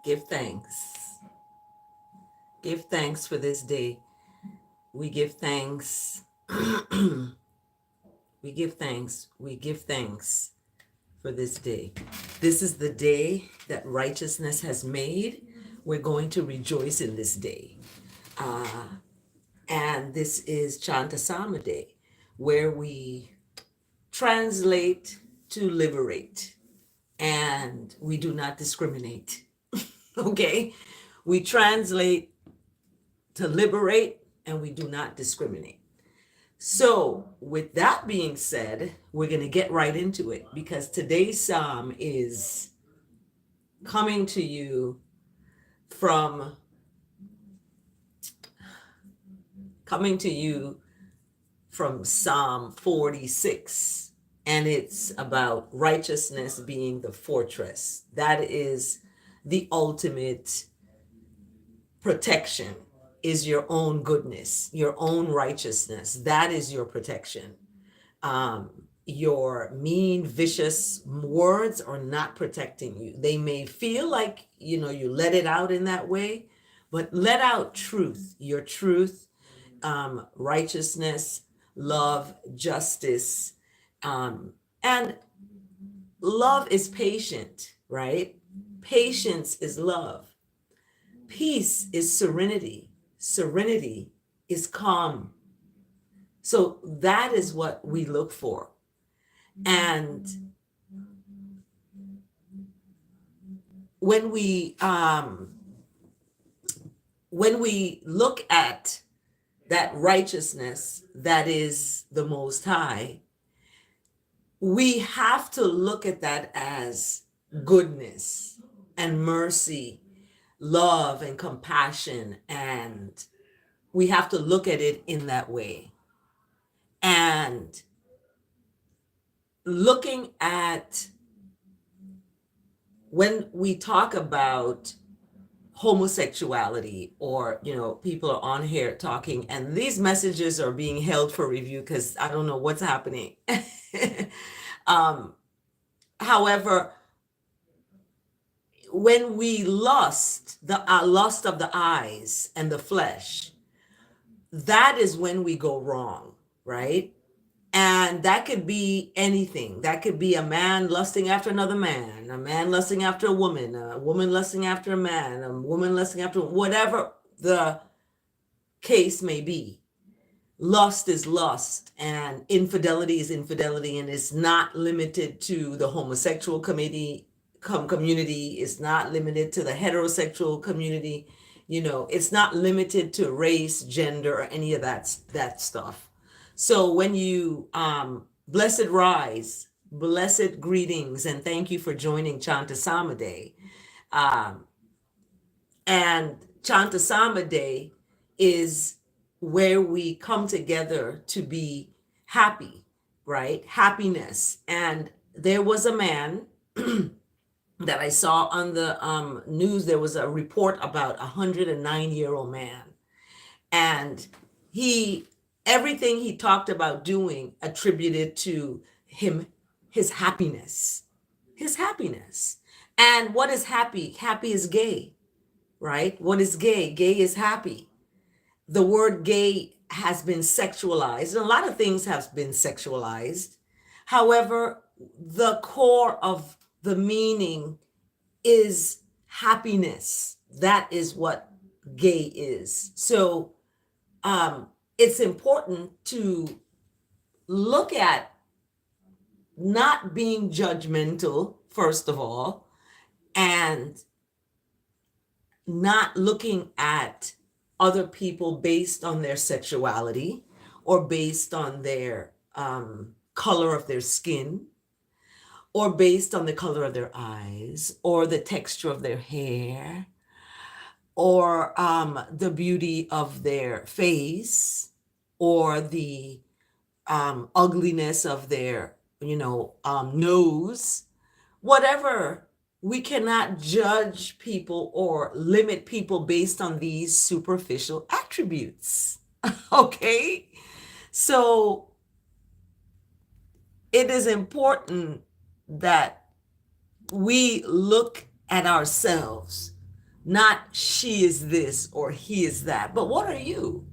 Give thanks. Give thanks for this day. We give thanks. We give thanks. We give thanks for this day. This is the day that righteousness has made. We're going to rejoice in this day. And this is Chant A Psalm A Day, where we translate to liberate, and we do not discriminate. Okay? We translate to liberate, and we do not discriminate. So, with that being said, we're going to get right into it, because today's psalm is coming to you from Psalm 46, and it's about righteousness being the fortress. That is the ultimate protection, is your own goodness, your own righteousness. That is your protection. Your mean, vicious words are not protecting you. They may feel like, you let it out in that way, but let out truth, your truth, righteousness, love, justice, and love is patient, right? Patience is love. Peace is serenity. Serenity is calm. So that is what we look for. And when we look at that righteousness that is the Most High, we have to look at that as goodness and mercy, love and compassion, and we have to look at it in that way. And looking at, when we talk about homosexuality, or people are on here talking, and these messages are being held for review because I don't know what's happening. However, when we lust of the eyes and the flesh, that is when we go wrong, right? And that could be anything. That could be a man lusting after another man, a man lusting after a woman lusting after a man, a woman lusting after whatever the case may be. Lust is lust, and infidelity is infidelity, and it's not limited to the homosexual community. It's not limited to the heterosexual community. It's not limited to race, gender, or any of that stuff. So when you, blessed rise, blessed greetings, and thank you for joining Chant A Psalm A Day. And Chant A Psalm A Day is where we come together to be happy, right? Happiness. And there was a man that I saw on the news. There was a report about a 109-year-old man, and everything he talked about doing attributed to him his happiness. And what is happy? Happy is gay, right? What is gay? Gay is happy. The word gay has been sexualized, and a lot of things have been sexualized. However, the core of the meaning is happiness. That is what gay is. So it's important to look at not being judgmental, first of all, and not looking at other people based on their sexuality or based on their color of their skin or based on the color of their eyes or the texture of their hair or the beauty of their face or the ugliness of their, nose, whatever. We cannot judge people or limit people based on these superficial attributes. Okay? So it is important that we look at ourselves, not she is this or he is that, but what are you?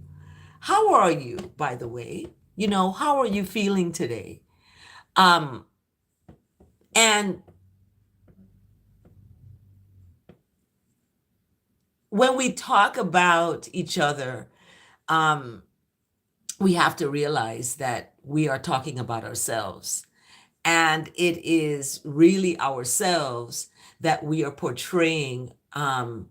How are you, by the way? How are you feeling today? And when we talk about each other, we have to realize that we are talking about ourselves. And it is really ourselves that we are portraying. And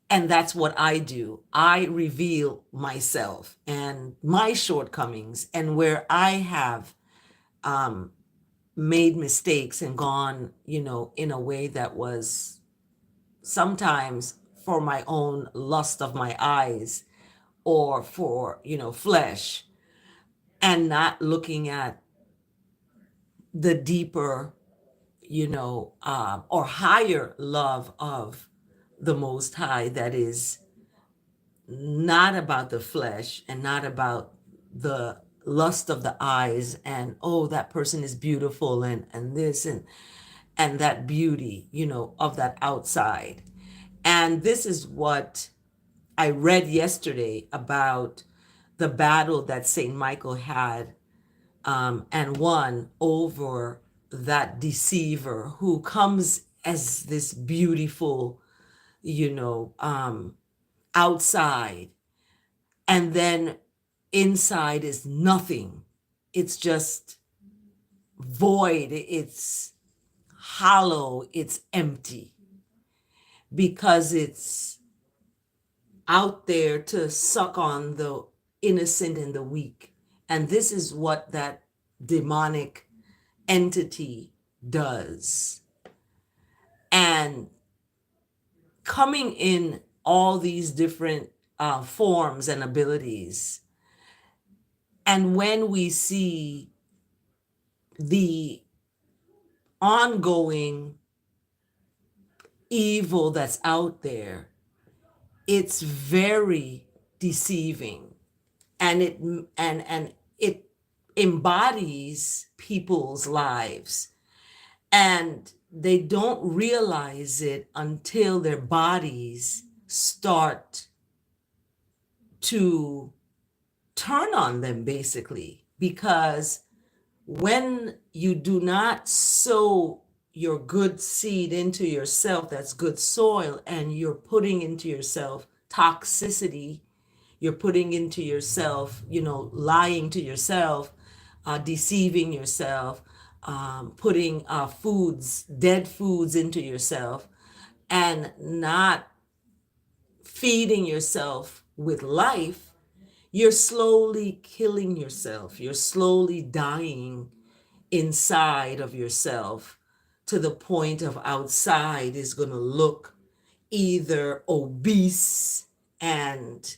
that's what I do. I reveal myself and my shortcomings and where I have made mistakes and gone, in a way that was sometimes for my own lust of my eyes or for, flesh, and not looking at the deeper, or higher love of the Most High that is not about the flesh and not about the lust of the eyes and, oh, that person is beautiful and this and that beauty, of that outside. And this is what I read yesterday about the battle that Saint Michael had and won over that deceiver who comes as this beautiful, outside, and then inside is nothing. It's just void. It's hollow. It's empty because it's out there to suck on the innocent and the weak. And this is what that demonic entity does. And coming in all these different forms and abilities. And when we see the ongoing evil that's out there, it's very deceiving, and it embodies people's lives, and they don't realize it until their bodies start to turn on them, basically, because when you do not sow your good seed into yourself, that's good soil, and you're putting into yourself toxicity, you're putting into yourself, lying to yourself, deceiving yourself, putting dead foods into yourself, and not feeding yourself with life, you're slowly killing yourself. You're slowly dying inside of yourself to the point of outside is going to look either obese and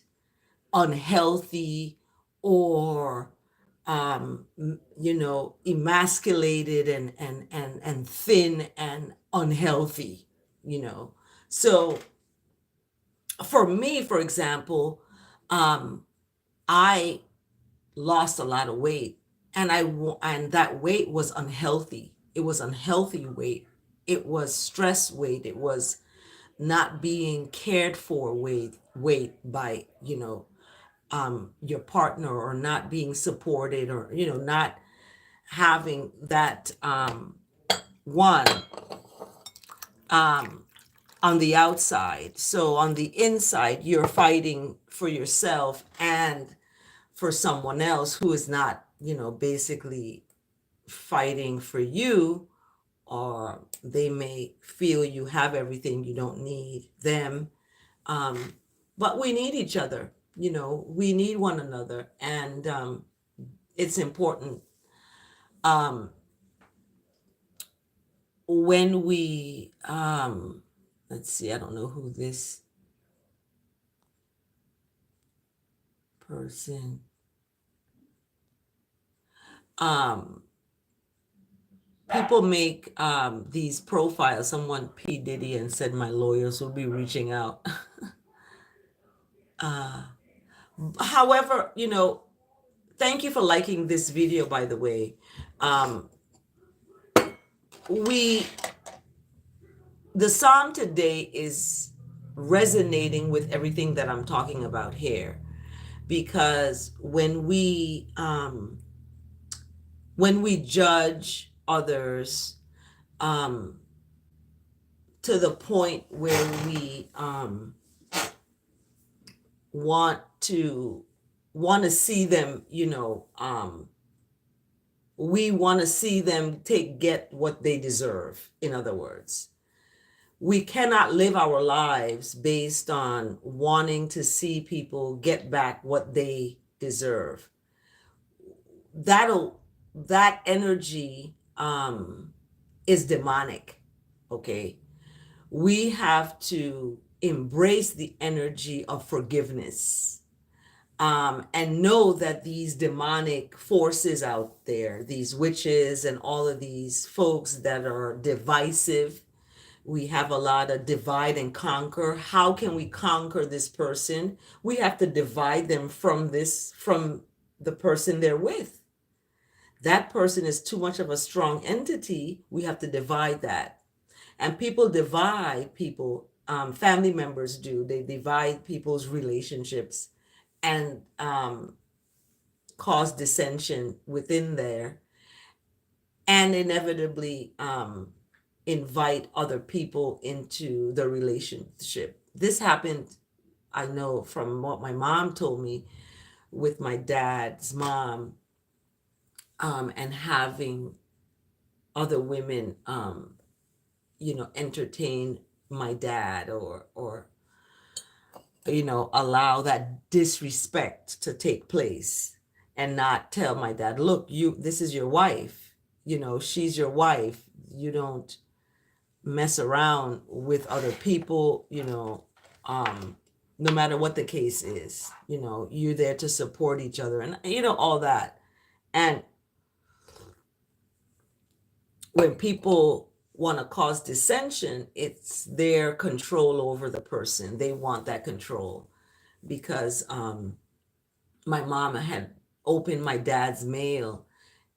unhealthy or emasculated and thin and unhealthy. So for me, for example, I lost a lot of weight, and that weight was unhealthy. It was unhealthy weight. It was stress weight. It was not being cared for weight by your partner, or not being supported, or not having that one on the outside. So on the inside, you're fighting for yourself and for someone else who is not, basically fighting for you, or they may feel you have everything, you don't need them. But we need each other, we need one another. And it's important when we, let's see, I don't know who this person, people make these profiles. Someone P. Diddy and said my lawyers will be reaching out. However, thank you for liking this video, by the way. The psalm today is resonating with everything that I'm talking about here, because when we judge others to the point where we want to see them, we want to see them get what they deserve. In other words, we cannot live our lives based on wanting to see people get back what they deserve. That energy is demonic. Okay, we have to embrace the energy of forgiveness, and know that these demonic forces out there, these witches and all of these folks that are divisive, we have a lot of divide and conquer. How can we conquer this person? We have to divide them from the person they're with. That person is too much of a strong entity. We have to divide that. And people divide people, family members do. They divide people's relationships and cause dissension within there, and inevitably invite other people into the relationship. This happened, I know from what my mom told me, with my dad's mom, and having other women entertain my dad, or allow that disrespect to take place, and not tell my dad, look, this is your wife, she's your wife, you don't mess around with other people, no matter what the case is, you're there to support each other, and all that. And when people want to cause dissension, it's their control over the person. They want that control, because my mom had opened my dad's mail,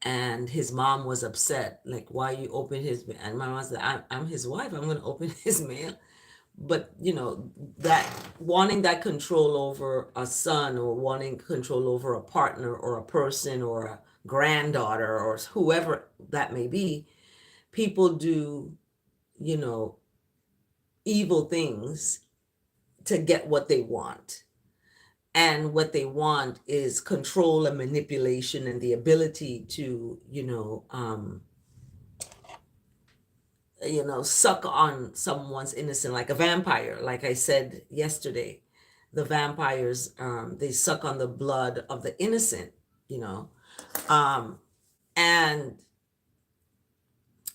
and his mom was upset, like, why you open his mail? And my mom said, I'm his wife, I'm going to open his mail. But that wanting that control over a son, or wanting control over a partner, or a person, or a granddaughter, or whoever that may be, people do evil things to get what they want. And what they want is control and manipulation, and the ability to suck on someone's innocence, like a vampire. Like I said yesterday, the vampires, they suck on the blood of the innocent, and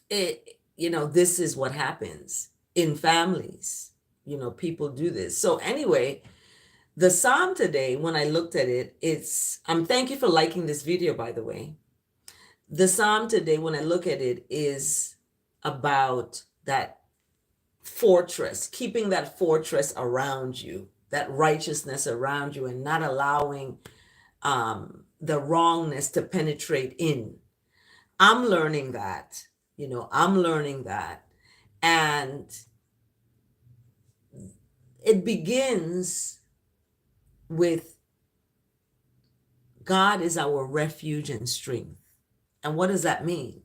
this is what happens in families. People do this. So anyway, the psalm today, when I looked at it, thank you for liking this video, by the way. The psalm today, when I look at it, is about that fortress, keeping that fortress around you, that righteousness around you, and not allowing the wrongness to penetrate in. I'm learning that, and it begins with God is our refuge and strength. And what does that mean?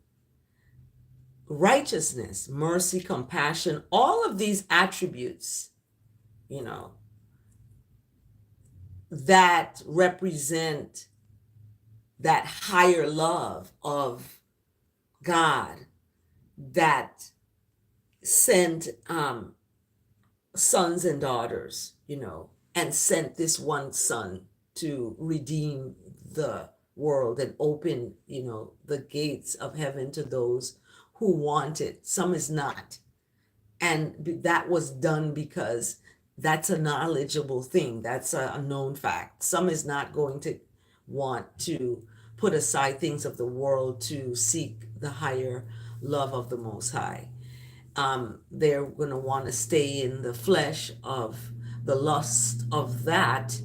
righteousness, mercy, compassion, all of these attributes, you know, that represent that higher love of God that sent sons and daughters, you know, and sent this one son to redeem the world and open, you know, the gates of heaven to those who want it. Some is not. And that was done because that's a knowledgeable thing. That's a known fact. Some is not going to want to put aside things of the world to seek the higher love of the Most High. They're going to want to stay in the flesh of the lust of that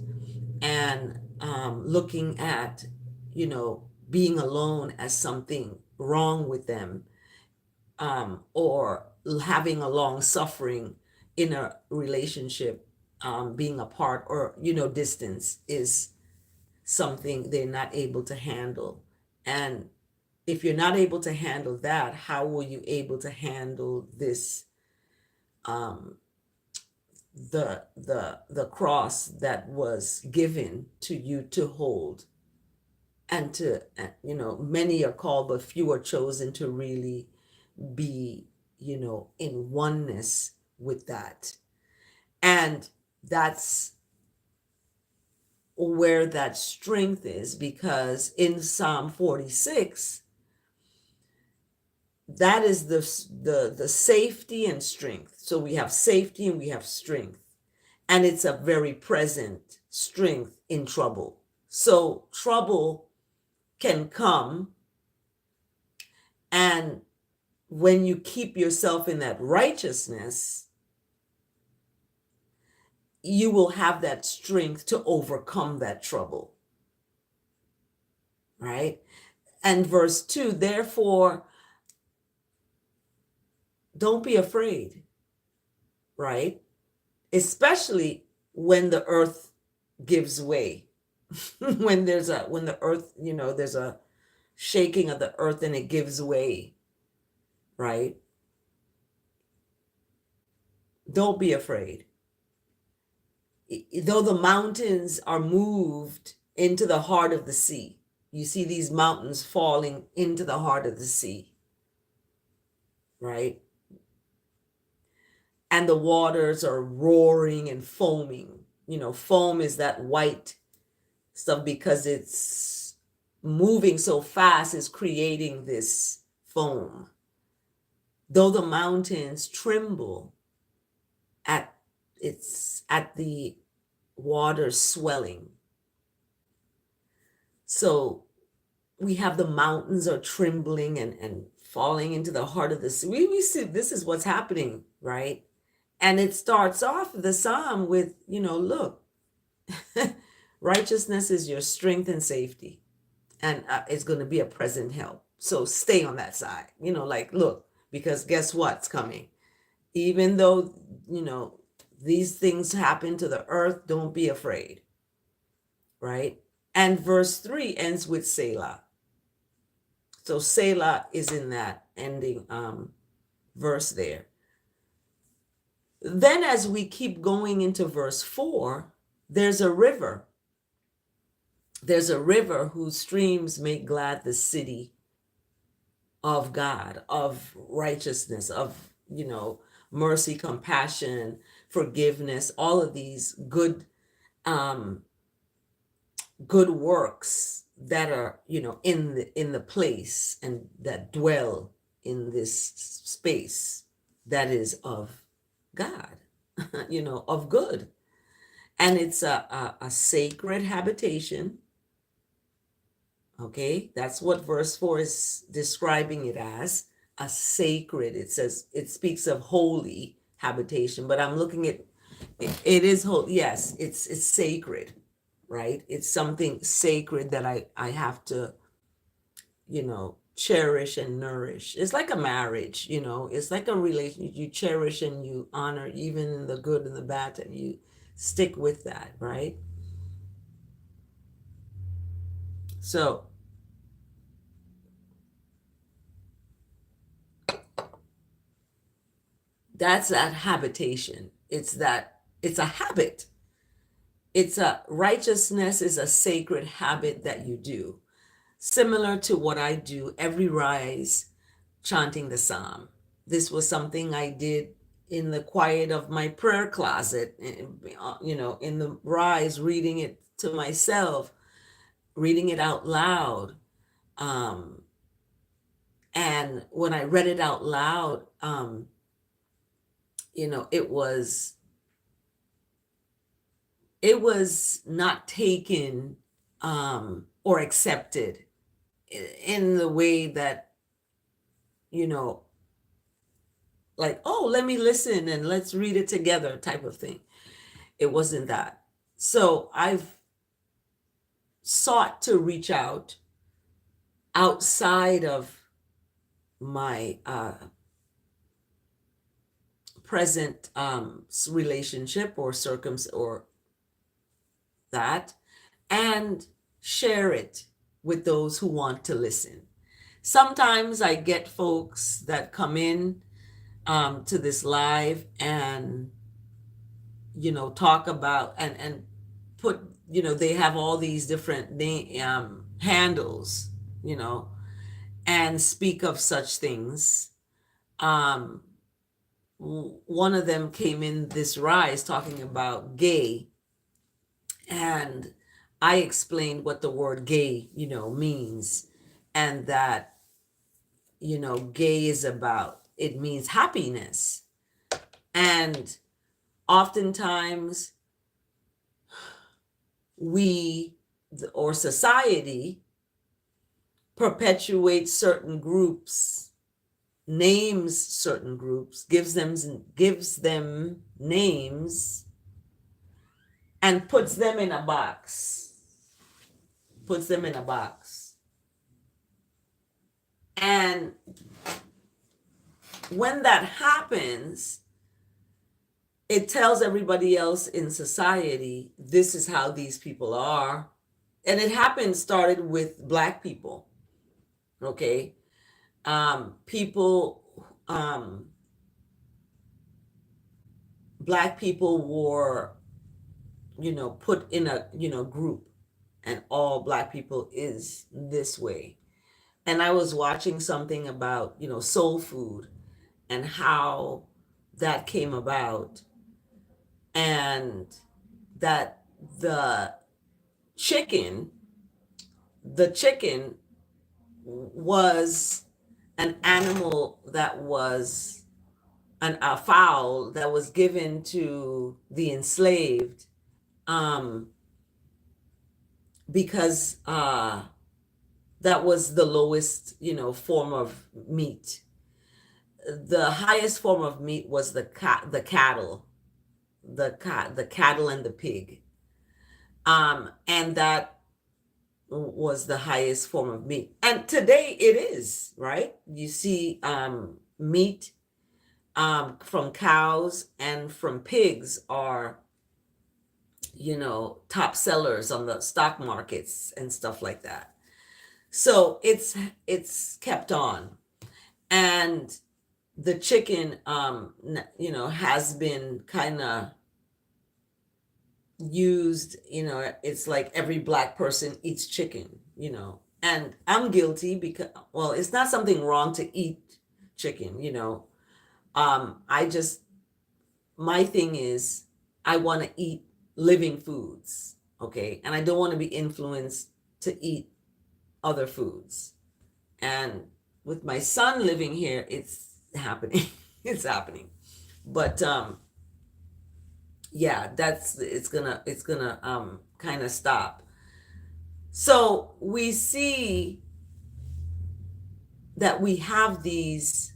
and looking at, you know, being alone as something wrong with them, or having a long suffering in a relationship, being apart or, you know, distance is something they're not able to handle. And if you're not able to handle that, how will you able to handle this, the cross that was given to you to hold? And to, you know, many are called but few are chosen to really be, you know, in oneness with that. And that's where that strength is, because in Psalm 46, that is the safety and strength. So we have safety and we have strength, and it's a very present strength in trouble. So trouble can come, and when you keep yourself in that righteousness, you will have that strength to overcome that trouble, right? And verse 2, therefore, don't be afraid, right? Especially when the earth gives way. when the earth, you know, there's a shaking of the earth and it gives way, right? Don't be afraid. Though the mountains are moved into the heart of the sea, you see these mountains falling into the heart of the sea, right? And the waters are roaring and foaming. You know, foam is that white stuff because it's moving so fast, it's creating this foam. Though the mountains tremble at the water swelling. So we have the mountains are trembling and falling into the heart of the sea. We see this is what's happening, right? And it starts off the psalm with, you know, look, righteousness is your strength and safety, and it's going to be a present help. So stay on that side, you know, like, look, because guess what's coming? Even though, you know, these things happen to the earth, don't be afraid, right? And verse 3 ends with Selah. So Selah is in that ending verse there. Then as we keep going into verse 4, there's a river. There's a river whose streams make glad the city of God, of righteousness, of, you know, mercy, compassion, forgiveness, all of these good works that are, you know, in the place and that dwell in this space that is of God, you know, of good. And it's a sacred habitation. Okay, that's what verse 4 is describing it as, a sacred. It says, it speaks of holy habitation, but I'm looking at it is holy. Yes, it's sacred, right? It's something sacred that I have to, you know, cherish and nourish. It's like a marriage, you know, it's like a relationship. You cherish and you honor, even in the good and the bad, and you stick with that, right? So That's that habitation. It's a habit. It's a righteousness is a sacred habit that you do. Similar to what I do every rise, chanting the psalm. This was something I did in the quiet of my prayer closet, in the rise, reading it to myself, reading it out loud. Um, and when I read it out loud, it was not taken or accepted in the way that, like, oh, let me listen and let's read it together type of thing. It wasn't that. So I've sought to reach out outside of my present relationship or or that, and share it with those who want to listen. Sometimes I get folks that come in to this live and talk about and put, they have all these different handles, and speak of such things. One of them came in this rise talking about gay, and I explained what the word gay, means, and that, gay is about, it means happiness. And oftentimes we, or society, perpetuates certain groups, names certain groups, gives them names, and puts them in a box. And when that happens, it tells everybody else in society, this is how these people are. And it started with Black people. Okay. Black people were, put in a, group, and all Black people is this way. And I was watching something about, soul food and how that came about, and that the chicken was an animal that was a fowl that was given to the enslaved, because that was the lowest, form of meat. The highest form of meat was the cattle and the pig, and that was the highest form of meat. And today it is, right? You see meat from cows and from pigs are, top sellers on the stock markets and stuff like that. So it's kept on. And the chicken, has been kind of used, it's like every Black person eats chicken, and I'm guilty, because, well, it's not something wrong to eat chicken, my thing is, I want to eat living foods, okay, and I don't want to be influenced to eat other foods. And with my son living here, it's happening. It's happening. But yeah, it's gonna kind of stop. So we see that we have these,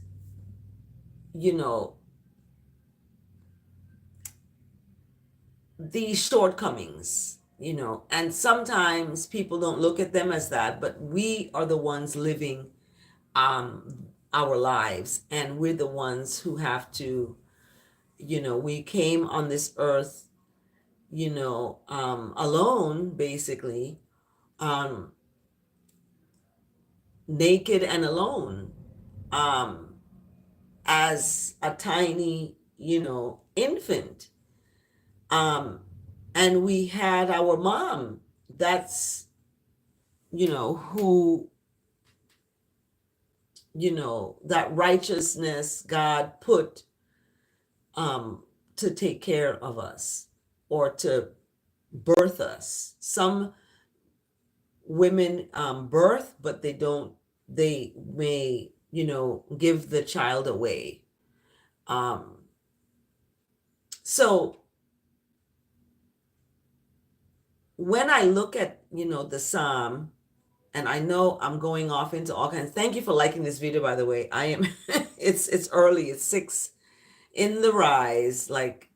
these shortcomings, and sometimes people don't look at them as that, but we are the ones living our lives, and we're the ones who have to, we came on this earth, alone, basically, naked and alone, as a tiny, infant. And we had our mom, that's, who, that righteousness God put to take care of us or to birth us. Some women birth, but they may, give the child away. So when I look at, the Psalm, and I know I'm going off into all kinds. Thank you for liking this video, by the way. I am, it's early, it's 6 in the rise, like,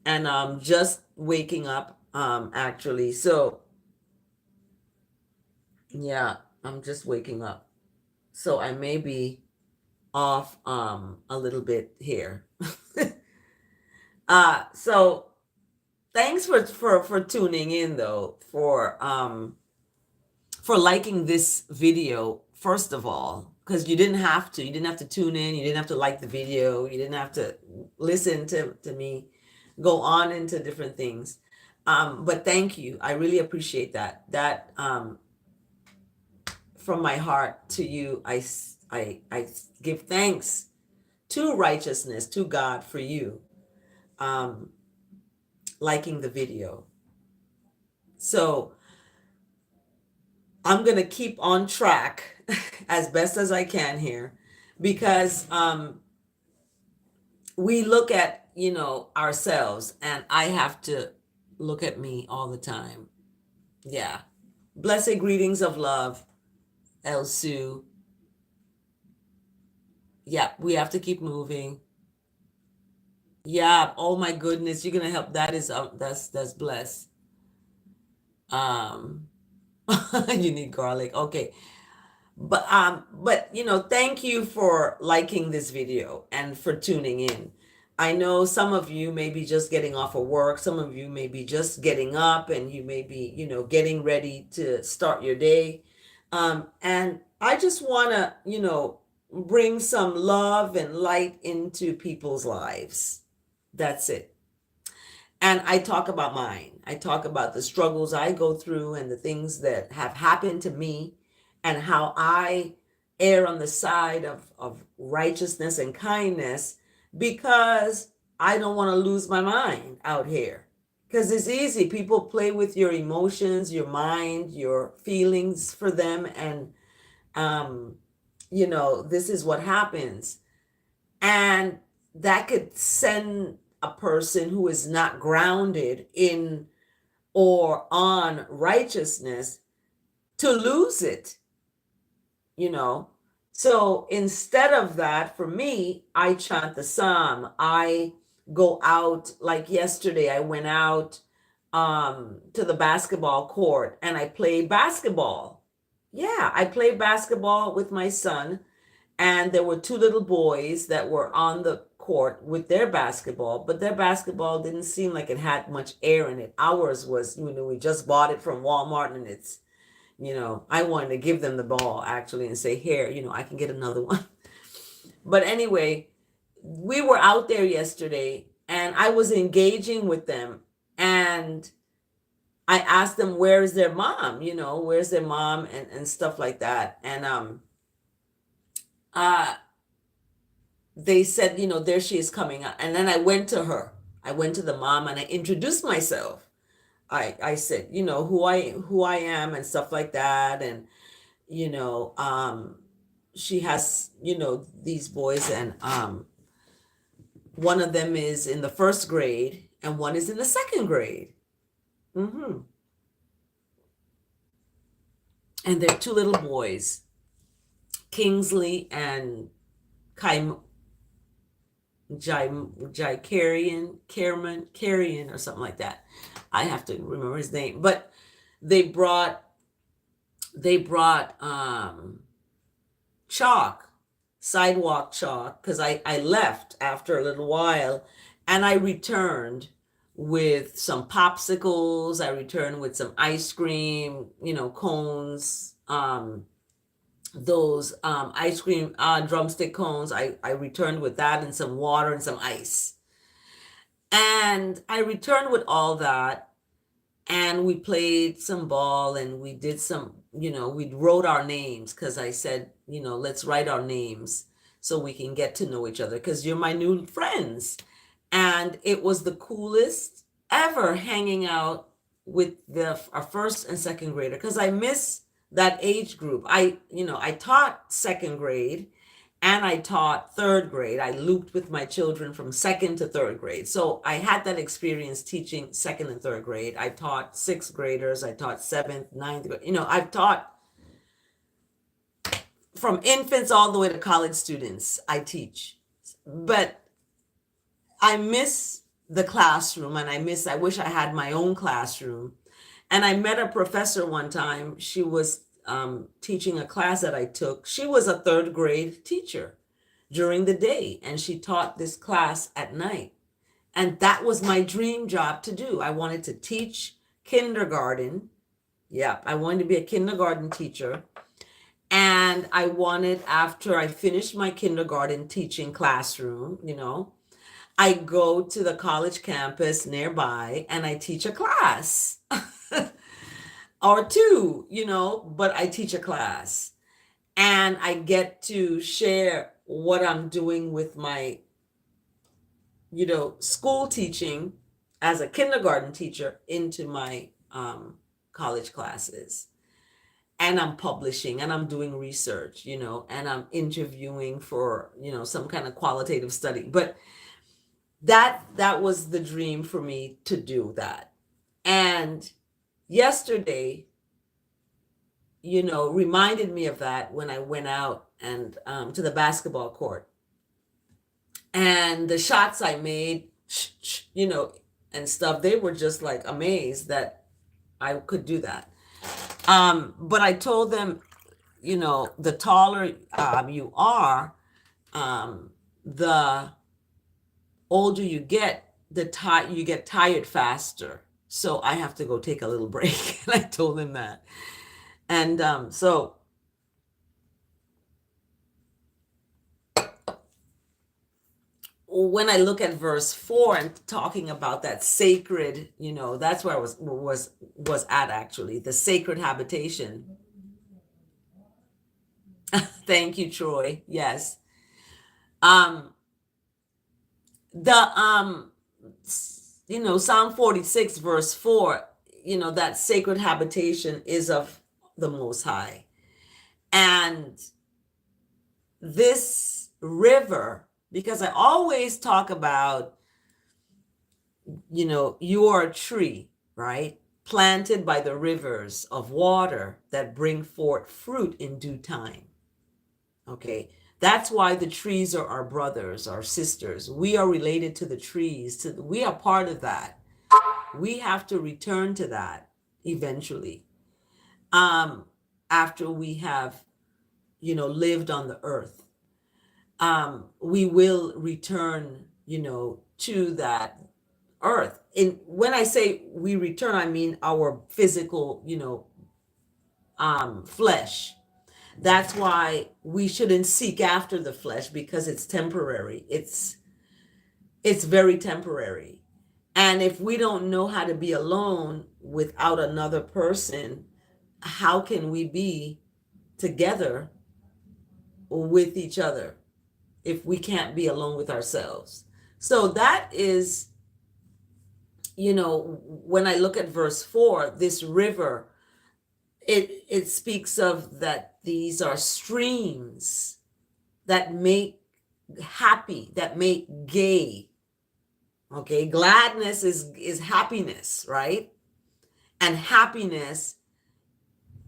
and I'm just waking up, actually. So yeah, I'm just waking up. So I may be off, a little bit here. So thanks for tuning in, though, for liking this video, first of all, because you didn't have to tune in, you didn't have to like the video, you didn't have to listen to me go on into different things. But thank you. I really appreciate that. From my heart to you, I give thanks to righteousness, to God, for you liking the video. So I'm going to keep on track as best as I can here, because we look at, ourselves, and I have to look at me all the time. Yeah. Blessed greetings of love, El Sue. Yeah, we have to keep moving. Yeah, oh my goodness, you're going to help. That is, that's blessed. You need garlic. Okay. But thank you for liking this video and for tuning in. I know some of you may be just getting off of work, some of you may be just getting up, and you may be, getting ready to start your day. And I just want to, bring some love and light into people's lives. That's it. And I talk about mine. I talk about the struggles I go through and the things that have happened to me, and how I err on the side of righteousness and kindness, because I don't want to lose my mind out here. Because it's easy. People play with your emotions, your mind, your feelings for them. And, this is what happens. And that could send a person who is not grounded in or on righteousness to lose it, So instead of that, for me, I chant the Psalm. I go out, like yesterday, I went out to the basketball court and I played basketball. Yeah, I played basketball with my son, and there were 2 little boys that were on the court with their basketball, but their basketball didn't seem like it had much air in it. Ours was, we just bought it from Walmart, and it's, I wanted to give them the ball, actually, and say, here, I can get another one. But anyway, we were out there yesterday, and I was engaging with them, and I asked them, where's their mom? Where's their mom, and stuff like that. And they said, there she is coming out. And then I went to her. I went to the mom and I introduced myself. I said, who I am and stuff like that. And, she has, these boys, and one of them is in the 1st grade and one is in the 2nd grade. And they're 2 little boys, Kingsley and Carrion or something like that. I have to remember his name. But they brought chalk, sidewalk chalk, because I left after a little while, and I returned with some popsicles. I returned with some ice cream, cones, those ice cream drumstick cones. I returned with that and some water and some ice. And I returned with all that, and we played some ball, and we did some, we wrote our names, because I said, let's write our names so we can get to know each other, because you're my new friends. And it was the coolest ever hanging out with our first and second grader, because I miss that age group. I taught second grade and I taught third grade. I looped with my children from second to third grade. So I had that experience teaching second and third grade. I taught sixth graders. I taught seventh, ninth grade. I've taught from infants all the way to college students. I teach. But I miss the classroom, and I wish I had my own classroom. And I met a professor one time. She was teaching a class that I took. She was a third grade teacher during the day, and she taught this class at night. And that was my dream job to do. I wanted to teach kindergarten. Yeah, I wanted to be a kindergarten teacher. And I wanted, after I finished my kindergarten teaching classroom, I go to the college campus nearby and I teach a class or two, but I teach a class, and I get to share what I'm doing with my, school teaching as a kindergarten teacher into my college classes. And I'm publishing and I'm doing research, and I'm interviewing for, some kind of qualitative study. But that was the dream for me, to do that. And yesterday, reminded me of that when I went out and to the basketball court. And the shots I made, and stuff, they were just like amazed that I could do that. But I told them, the taller you are, the older you get, you get tired faster. So I have to go take a little break. And I told them that. And so when I look at verse 4 and talking about that sacred, that's where I was at, actually, the sacred habitation. Thank you, Troy. Yes. The Psalm 46 verse 4, that sacred habitation is of the Most High. And this river, because I always talk about, you are a tree, right? Planted by the rivers of water that bring forth fruit in due time. Okay. That's why the trees are our brothers, our sisters. We are related to the trees. We are part of that. We have to return to that eventually, after we have, lived on the earth. We will return, to that earth. And when I say we return, I mean our physical, flesh. That's why we shouldn't seek after the flesh, because it's temporary. It's very temporary. And if we don't know how to be alone without another person, how can we be together with each other if we can't be alone with ourselves? So that is, when I look at verse 4, this river, it speaks of that these are streams that make happy, that make gay. Okay, gladness is happiness, right? And happiness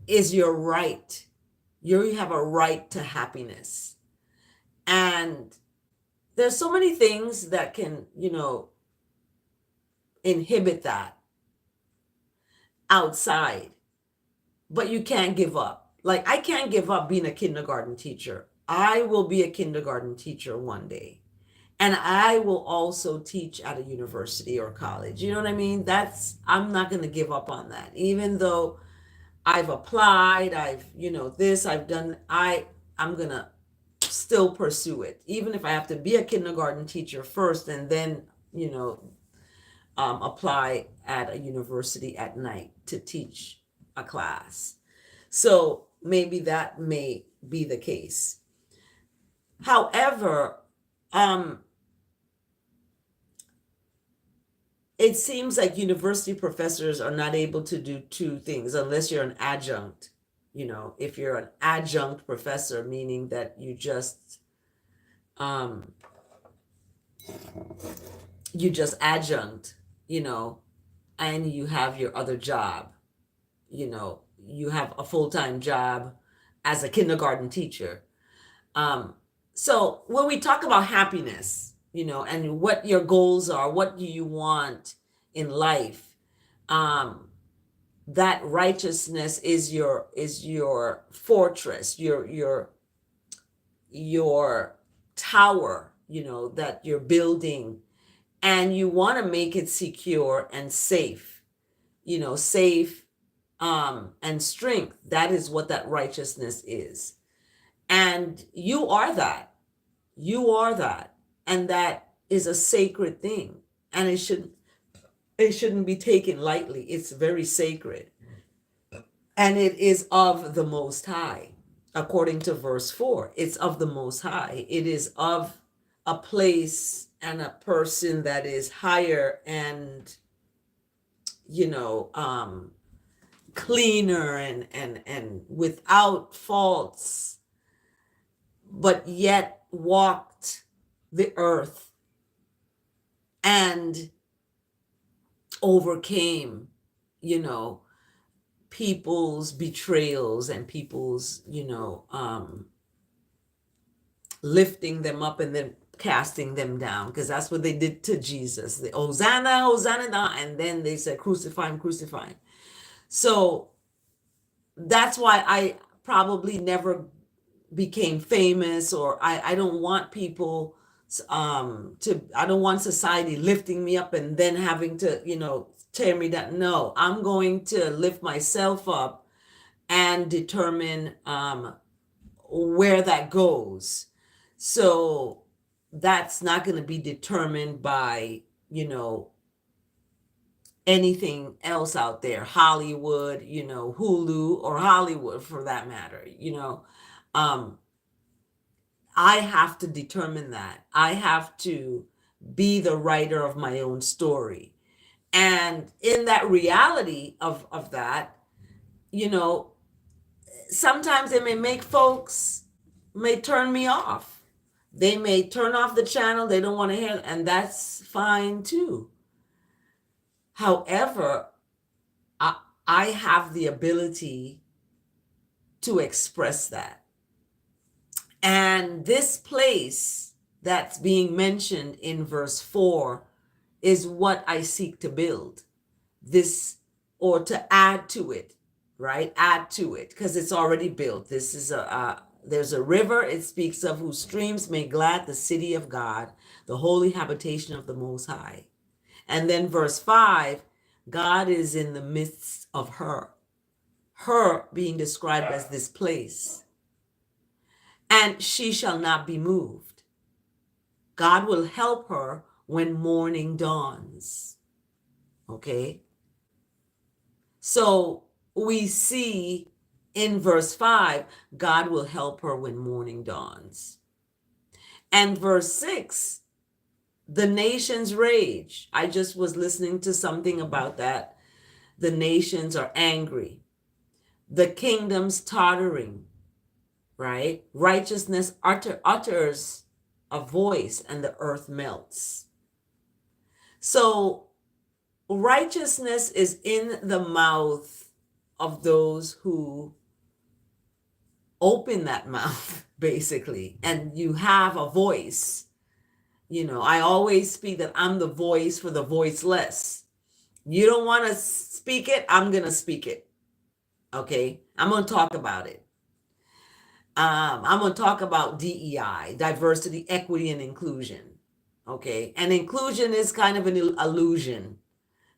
is your right. You have a right to happiness. And there's so many things that can, inhibit that outside, but you can't give up. Like, I can't give up being a kindergarten teacher. I will be a kindergarten teacher one day. And I will also teach at a university or college. You know what I mean? I'm not going to give up on that. Even though I've applied, I've done, I'm gonna still pursue it, even if I have to be a kindergarten teacher first and then, apply at a university at night to teach a class. So maybe that may be the case. However, it seems like university professors are not able to do two things unless you're an adjunct. If you're an adjunct professor, meaning that um, you just adjunct, and you have your other job, you have a full-time job as a kindergarten teacher. So when we talk about happiness, and what your goals are, what do you want in life, that righteousness is your fortress, your tower, that you're building, and you want to make it secure and safe, safe, and strength. That is what that righteousness is. And you are that. You are that. And that is a sacred thing. And it shouldn't be taken lightly. It's very sacred. And it is of the Most High. According to verse 4, it's of the Most High. It is of a place and a person that is higher and, cleaner and without faults, but yet walked the earth and overcame, people's betrayals and people's, lifting them up and then casting them down, because that's what they did to Jesus. The Hosanna, Hosanna, and then they said, crucify him, crucify him. So that's why I probably never became famous, or I don't want people I don't want society lifting me up and then having to, tear me down. No, I'm going to lift myself up and determine where that goes. So that's not going to be determined by, anything else out there, Hollywood, Hulu, or Hollywood for that matter. I have to determine that. I have to be the writer of my own story. And in that reality of that, sometimes it may turn me off. They may turn off the channel. They don't want to hear, and that's fine too. However, I have the ability to express that. And this place that's being mentioned in verse 4 is what I seek to build. This, or to add to it, right? Add to it, because it's already built. This is there's a river, it speaks of, whose streams make glad the city of God, the holy habitation of the Most High. And then verse 5, God is in the midst of her. Her being described as this place. And she shall not be moved. God will help her when morning dawns. Okay? So we see in verse 5, God will help her when morning dawns. And verse 6, the nations rage. I just was listening to something about that. The nations are angry. The kingdom's tottering, right? Righteousness utters a voice and the earth melts. So righteousness is in the mouth of those who open that mouth, basically, and you have a voice. I always speak that I'm the voice for the voiceless. You don't want to speak it, I'm going to speak it. Okay? I'm going to talk about it. I'm going to talk about DEI, diversity, equity, and inclusion. Okay? And inclusion is kind of an illusion,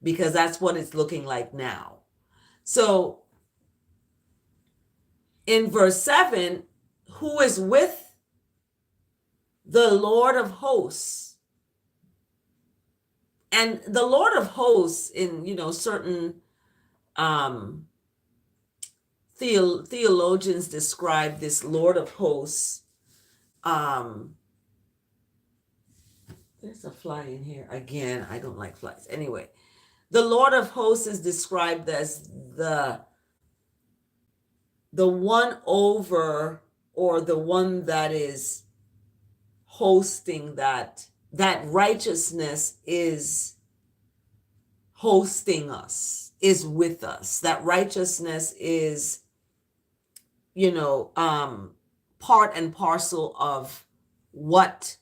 because that's what it's looking like now. So in verse 7, who is with the Lord of hosts. And the Lord of hosts, in certain theologians describe this Lord of hosts. There's a fly in here again. I don't like flies. Anyway, the Lord of hosts is described as the one over, or the one that is hosting, that righteousness is hosting us, is with us. That righteousness is, part and parcel of what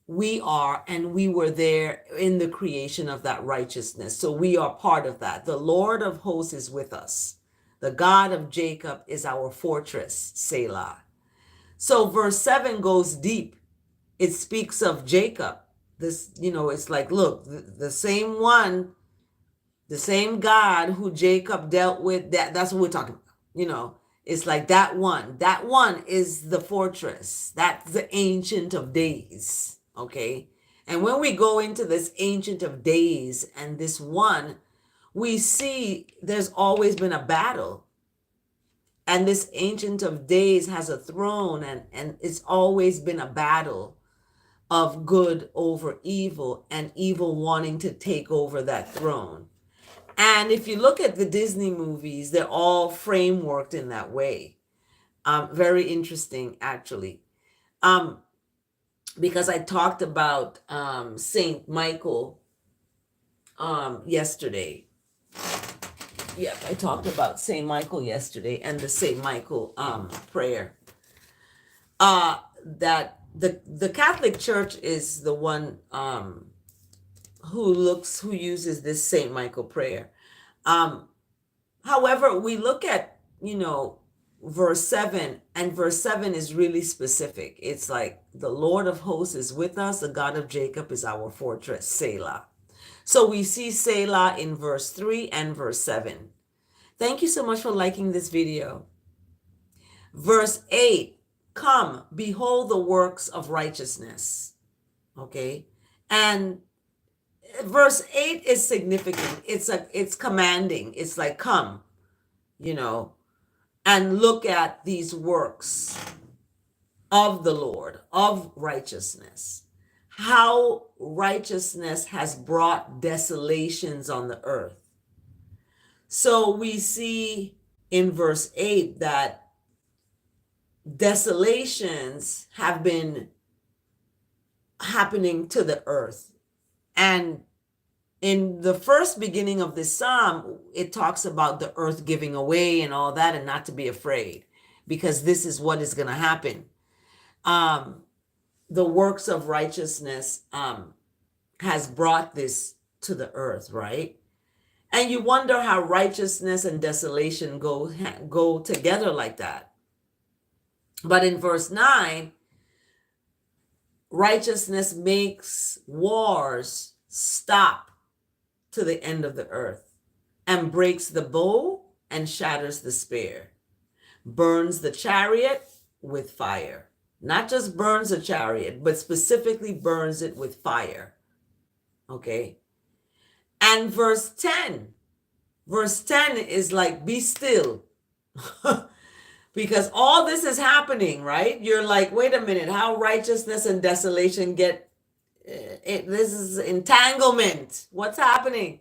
we are, and we were there in the creation of that righteousness. So we are part of that. The Lord of hosts is with us. The God of Jacob is our fortress, Selah. So verse 7 goes deep. It speaks of Jacob. This, it's like, look, the same one, the same God who Jacob dealt with, that's what we're talking about. It's like that one is the fortress. That's the Ancient of Days. Okay. And when we go into this Ancient of Days and this one, we see there's always been a battle. And this Ancient of Days has a throne, and it's always been a battle of good over evil, and evil wanting to take over that throne. And if you look at the Disney movies, they're all frameworked in that way. Very interesting, actually. Because I talked about Saint Michael yesterday. Yeah, I talked about Saint Michael yesterday, and the Saint Michael prayer. That the Catholic Church is the one who uses this Saint Michael prayer. However, we look at verse 7, and verse 7 is really specific. It's like, the Lord of hosts is with us, the God of Jacob is our fortress, Selah. So we see Selah in verse 3 and verse 7. Thank you so much for liking this video. Verse 8, come, behold the works of righteousness. Okay. And verse 8 is significant. It's commanding. It's like, come, and look at these works of the Lord, of righteousness. How righteousness has brought desolations on the earth. So we see in verse 8 that desolations have been happening to the earth. And in the first beginning of this psalm, it talks about the earth giving away and all that, and not to be afraid, because this is what is going to happen. The works of righteousness has brought this to the earth, right? And you wonder how righteousness and desolation go together like that. But in verse 9, righteousness makes wars stop to the end of the earth, and breaks the bow and shatters the spear, burns the chariot with fire. Not just burns the chariot, but specifically burns it with fire. Okay. And verse 10 is like, be still. Because all this is happening, right? You're like, wait a minute, how righteousness and desolation get this is entanglement. What's happening?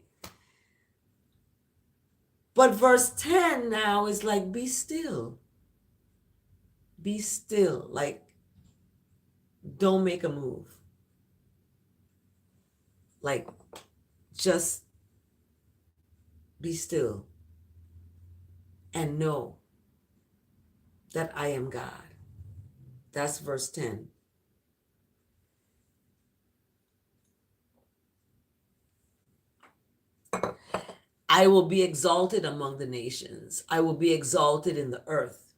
But verse 10 now is like, be still. Be still. Like, don't make a move. Like, just be still and know that I am God. That's verse 10. I will be exalted among the nations. I will be exalted in the earth.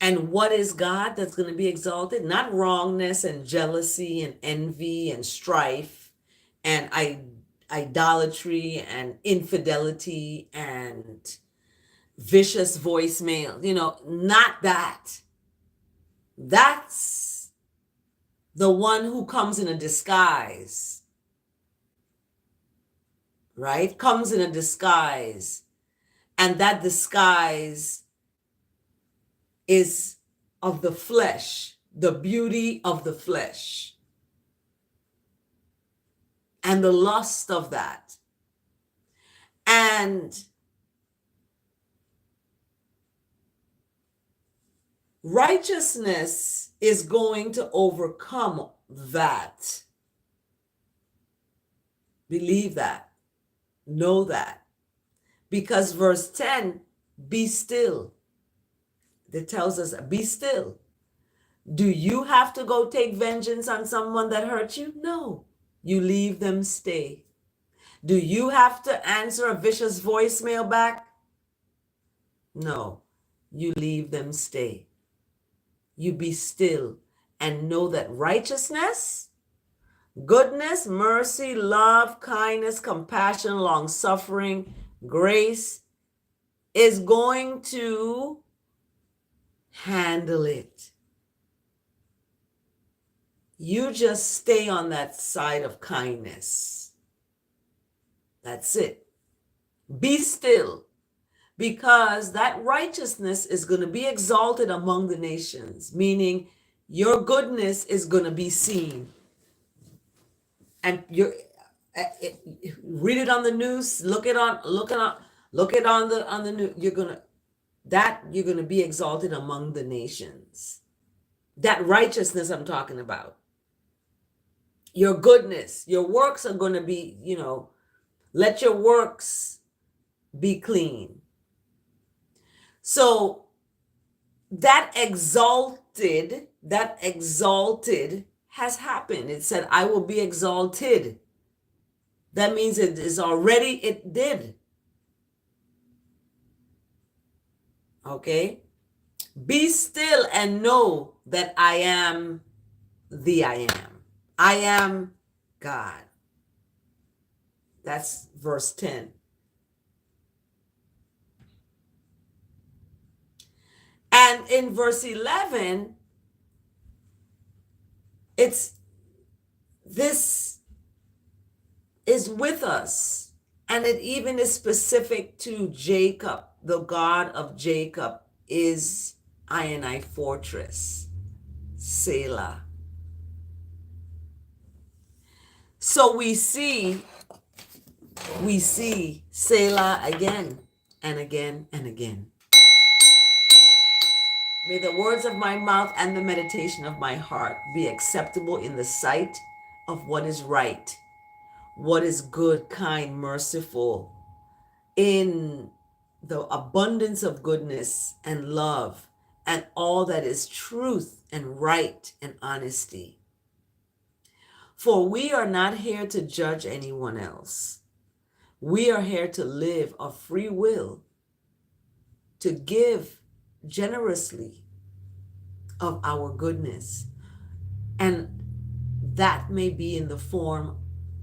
And what is God that's going to be exalted? Not wrongness and jealousy and envy and strife and idolatry and infidelity and vicious voicemail, not that. That's the one who comes in a disguise, right? Comes in a disguise. And that disguise is of the flesh, the beauty of the flesh, and the lust of that. And righteousness is going to overcome that. Believe that. Know that. Because verse 10, be still. It tells us, be still. Do you have to go take vengeance on someone that hurt you? No. You leave them stay. Do you have to answer a vicious voicemail back? No. You leave them stay. You be still and know that righteousness, goodness, mercy, love, kindness, compassion, long suffering, grace is going to handle it. You just stay on that side of kindness. That's it. Be still, because that righteousness is going to be exalted among the nations, meaning your goodness is going to be seen. And you read it on the news, look it on the news. You're going to be exalted among the nations. That righteousness I'm talking about. Your goodness, your works are going to be, let your works be clean. So that exalted has happened. It said, I will be exalted. That means it did. Okay? Be still and know that I am the I am. I am God. That's verse 10. And in verse 11, this is with us. And it even is specific to Jacob. The God of Jacob is I fortress. Selah. So we see Selah again and again and again. May the words of my mouth and the meditation of my heart be acceptable in the sight of what is right, what is good, kind, merciful, in the abundance of goodness and love and all that is truth and right and honesty. For we are not here to judge anyone else. We are here to live of free will, to give generously of our goodness. And that may be in the form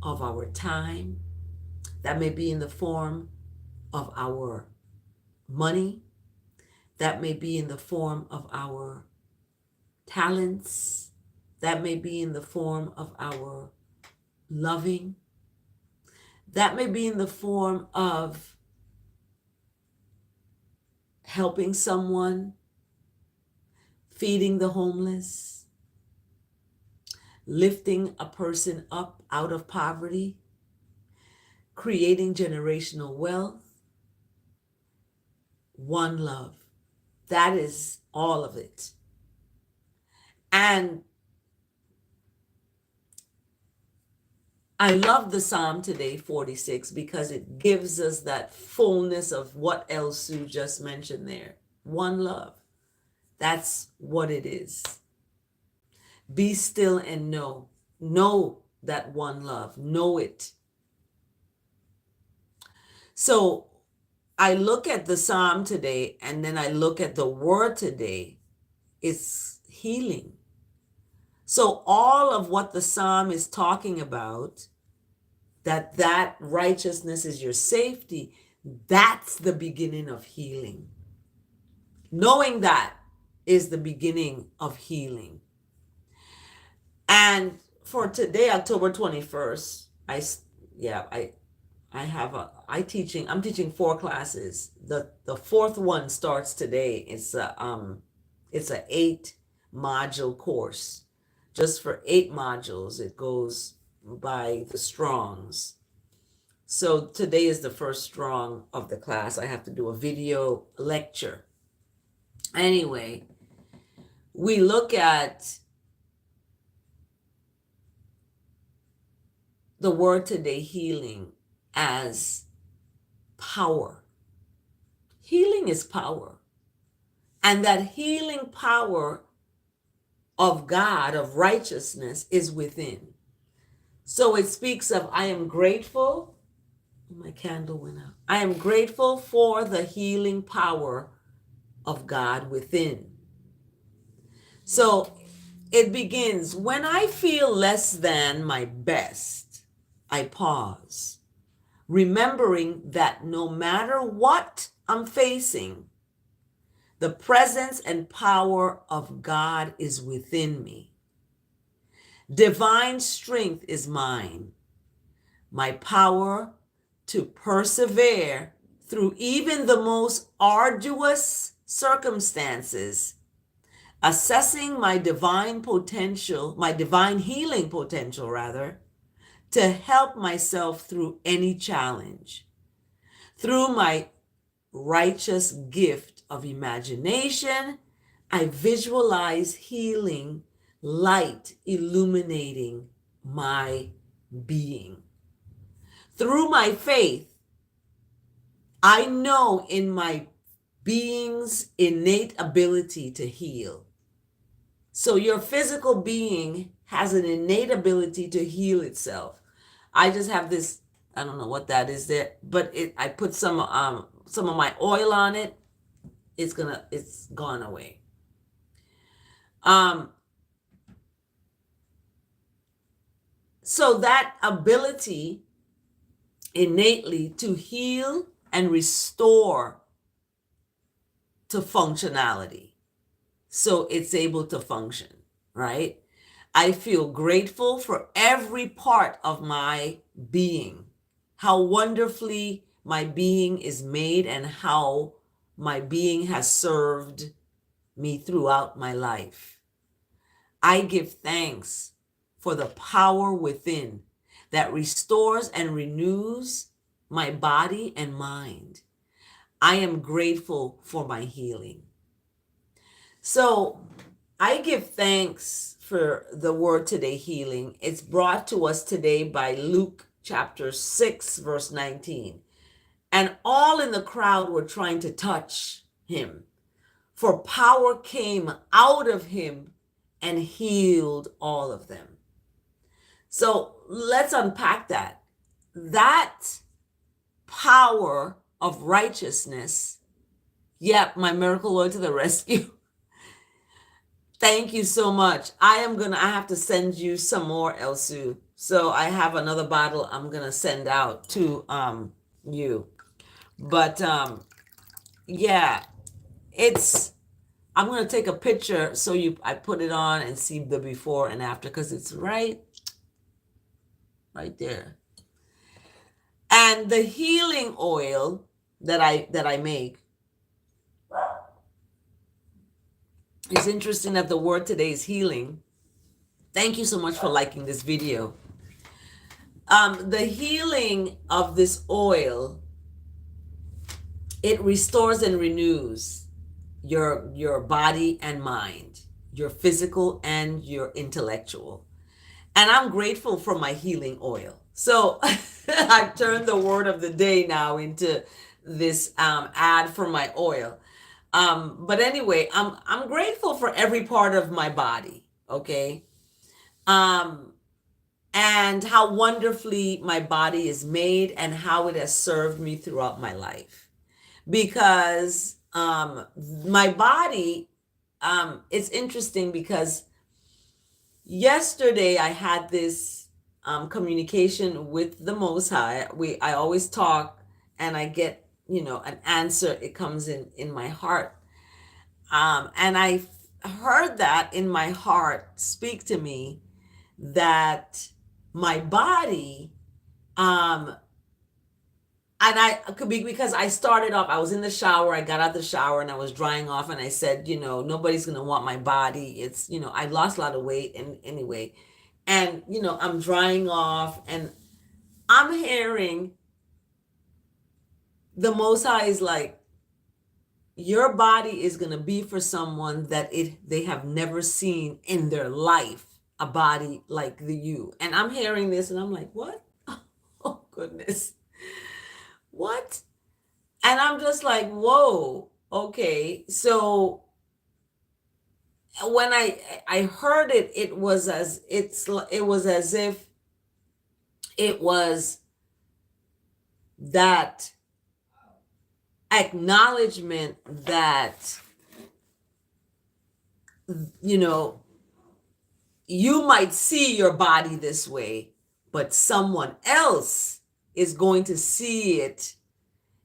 of our time. That may be in the form of our money. That may be in the form of our talents. That may be in the form of our loving. That may be in the form of helping someone, feeding the homeless, lifting a person up out of poverty, creating generational wealth. One love. That is all of it. And I love the Psalm today, 46, because it gives us that fullness of what El Sue just mentioned there. One love. That's what it is. Be still and know. Know that one love. Know it. So I look at the Psalm today, and then I look at the word today. It's healing. So all of what the Psalm is talking about, that righteousness is your safety, That's the beginning of healing. Knowing that is the beginning of healing. And for today, October 21st, I'm teaching 4 classes. The fourth one starts today. It's a 8 module course. Just for 8 modules, it goes by the Strongs. So today is the first strong of the class. I have to do a video lecture. Anyway, we look at the word today, healing, as power. Healing is power. And that healing power of God, of righteousness, is within. So it speaks of, I am grateful. My candle went out. I am grateful for the healing power of God within. So it begins, when I feel less than my best, I pause, remembering that no matter what I'm facing, the presence and power of God is within me. Divine strength is mine. My power to persevere through even the most arduous circumstances, assessing my divine potential, my divine healing potential rather, to help myself through any challenge. Through my righteous gift of imagination, I visualize healing light illuminating my being. Through my faith, I know in my being's innate ability to heal. So your physical being has an innate ability to heal itself. I just have this, I don't know what that is there, but I put some of my oil on it. It's gone away. So that ability innately to heal and restore to functionality. So it's able to function, right? I feel grateful for every part of my being, how wonderfully my being is made and how my being has served me throughout my life. I give thanks for the power within that restores and renews my body and mind. I am grateful for my healing. So I give thanks for the word today, healing. It's brought to us today by Luke chapter 6, verse 19. And all in the crowd were trying to touch him, for power came out of him and healed all of them. So let's unpack that. That power of righteousness. Yep, my miracle Lord to the rescue. Thank you so much. I have to send you some more, Elsu. So I have another bottle I'm gonna send out to you. But yeah, I'm gonna take a picture so I put it on and see the before and after, because it's right there. And the healing oil that I make, it's interesting that the word today is healing. Thank you so much for liking this video. The healing of this oil, it restores and renews your body and mind, your physical and your intellectual. And I'm grateful for my healing oil. So I've turned the word of the day now into this ad for my oil. But anyway, I'm grateful for every part of my body, okay? And how wonderfully my body is made and how it has served me throughout my life. Because my body, it's interesting because yesterday I had this communication with the Most High. I always talk and I get an answer. It comes in my heart. And I heard that in my heart speak to me that my body, and I could be, because I started off, I was in the shower, I got out the shower and I was drying off, and I said, nobody's going to want my body. It's, I lost a lot of weight, and anyway, and, I'm drying off, and I'm hearing the Most High is like, your body is going to be for someone that they have never seen in their life, a body like you. And I'm hearing this and I'm like, what? Oh, goodness. What? And I'm just like, whoa, okay. So when I heard it, it was as if it was that acknowledgement that, you might see your body this way, but someone else is going to see it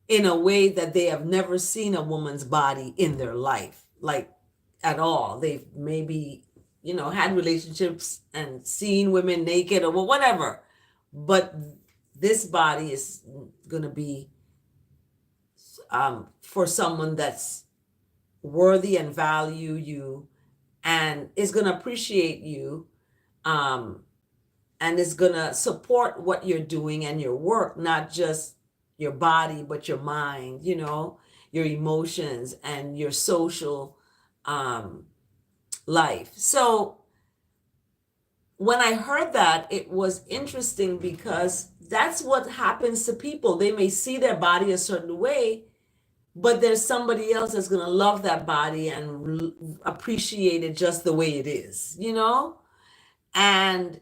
in a way that they have never seen a woman's body in their life, like at all. They've maybe, had relationships and seen women naked or whatever, but this body is going to be for someone that's worthy and value you, and is going to appreciate you, and is going to support what you're doing and your work, not just your body, but your mind, your emotions and your social life. So when I heard that, it was interesting, because that's what happens to people. They may see their body a certain way, but there's somebody else that's going to love that body and appreciate it just the way it is, And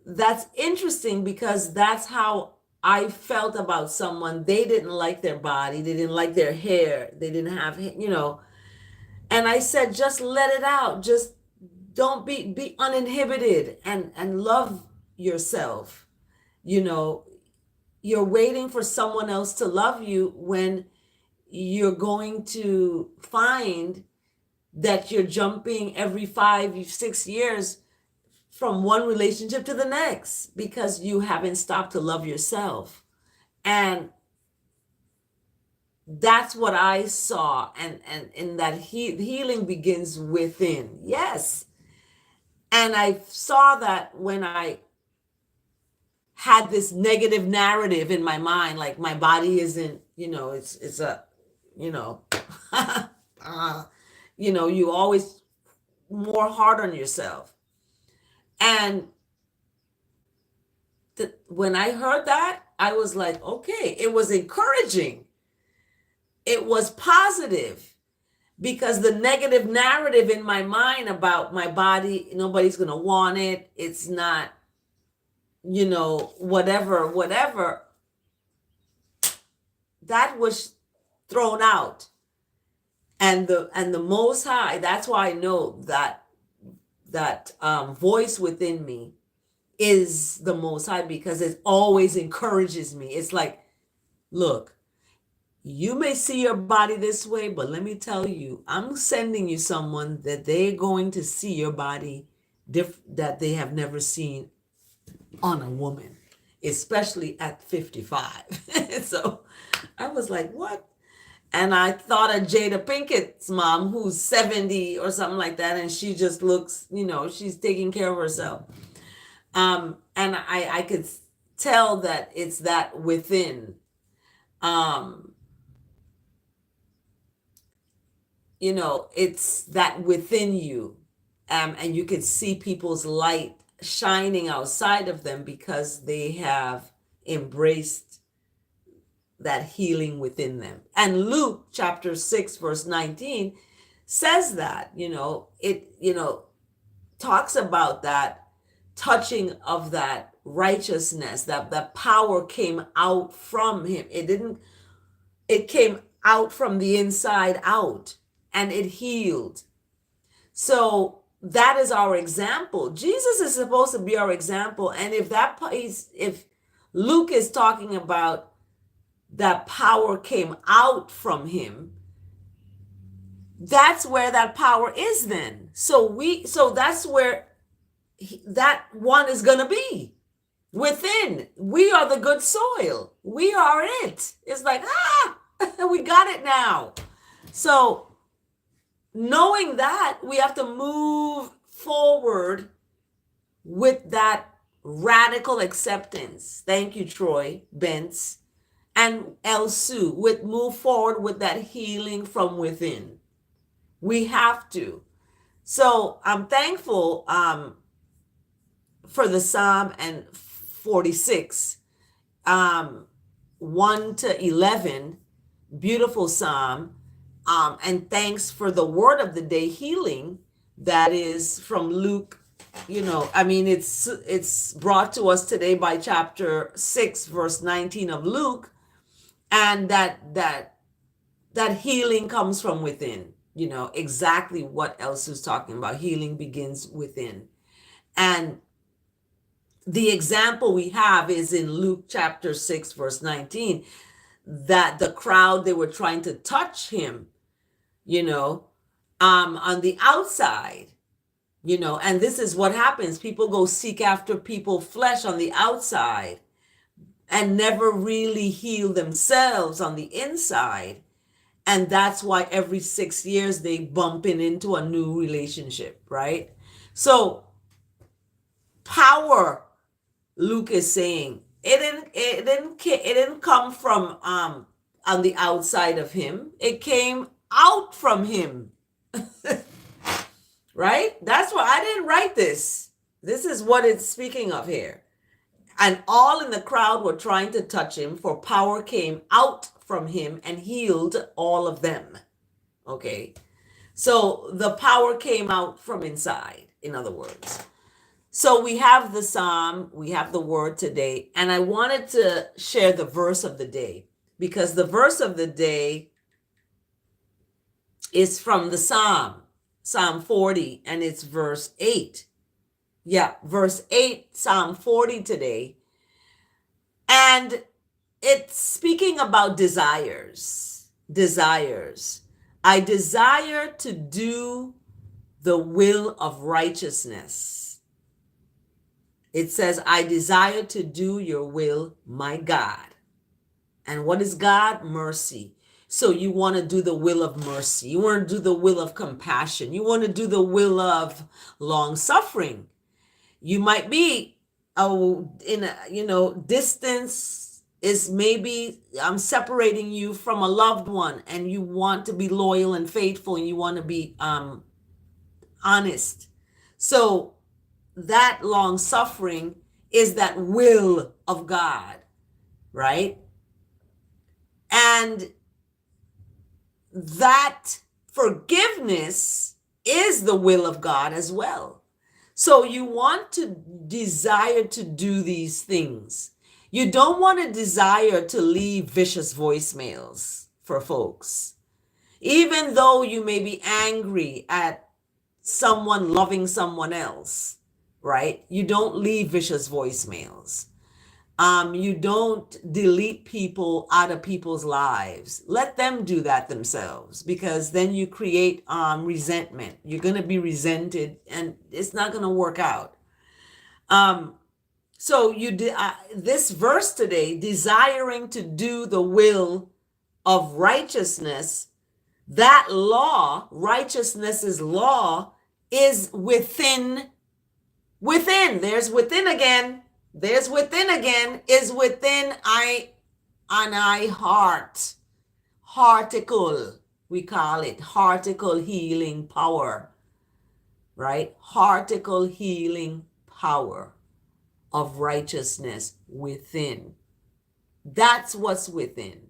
that's interesting, because that's how I felt about someone. They didn't like their body. They didn't like their hair. They didn't have, and I said, just let it out. Just don't be uninhibited and love yourself. You're waiting for someone else to love you, when you're going to find that you're jumping every 5-6 years from one relationship to the next, because you haven't stopped to love yourself. And that's what I saw. And in that healing begins within. Yes. And I saw that when I had this negative narrative in my mind, like my body isn't, it's a, you always more hard on yourself. And when I heard that, I was like, okay, it was encouraging. It was positive, because the negative narrative in my mind about my body, nobody's going to want it. It's not, whatever, that was thrown out. And the Most High, that's why I know that voice within me is the Most High, because it always encourages me. It's like, look, you may see your body this way, but let me tell you, I'm sending you someone that they're going to see your body that they have never seen on a woman, especially at 55. So I was like, what? And I thought of Jada Pinkett's mom, who's 70 or something like that, and she just looks, she's taking care of herself. And I could tell that it's that within. It's that within you. And you can see people's light shining outside of them, because they have embraced that healing within them. And Luke chapter 6 verse 19 says that, it talks about that touching of that righteousness, that power came out from him. It came out from the inside out, and it healed. So that is our example. Jesus is supposed to be our example. And if Luke is talking about that power came out from him, that's where that power is then. So that's where that one is going to be, within. We are the good soil. We are it. It's like, we got it now. So knowing that, we have to move forward with that radical acceptance. Thank you, Troy Bentz and El Sue. With move forward with that healing from within. We have to. So I'm thankful for the Psalm and 46, 1 to 11, beautiful Psalm. And thanks for the word of the day, healing, that is from Luke. It's brought to us today by chapter 6, verse 19 of Luke, and that healing comes from within. Exactly what else is talking about. Healing begins within. And the example we have is in Luke chapter 6, verse 19, that the crowd, they were trying to touch him, on the outside, and this is what happens. People go seek after people's flesh on the outside and never really heal themselves on the inside. And that's why every 6 years they bumping into a new relationship, right? So power, Luke is saying, it didn't come from on the outside of him. It came out from him. Right? That's why I didn't write this. This is what it's speaking of here. And all in the crowd were trying to touch him, for power came out from him and healed all of them. Okay. So the power came out from inside, in other words. So we have the Psalm, we have the word today, and I wanted to share the verse of the day, because the verse of the day is from the Psalm 40, and it's verse 8. Yeah, verse 8, Psalm 40 today. And it's speaking about desires. Desires. I desire to do the will of righteousness. It says, I desire to do your will, my God. And what is God? Mercy. So you want to do the will of mercy. You want to do the will of compassion. You want to do the will of long suffering. You might be in a, distance is maybe I'm separating you from a loved one, and you want to be loyal and faithful, and you want to be honest. So that long suffering is that will of God, right? And that forgiveness is the will of God as well. So you want to desire to do these things. You don't want to desire to leave vicious voicemails for folks. Even though you may be angry at someone loving someone else, right? You don't leave vicious voicemails. You don't delete people out of people's lives. Let them do that themselves, because then you create resentment. You're going to be resented, and it's not going to work out. So this verse today, desiring to do the will of righteousness, that law, righteousness' law, is within. There's within again. There's within again, is within heart. Hearticle, we call it. Hearticle healing power, right? Hearticle healing power of righteousness within. That's what's within.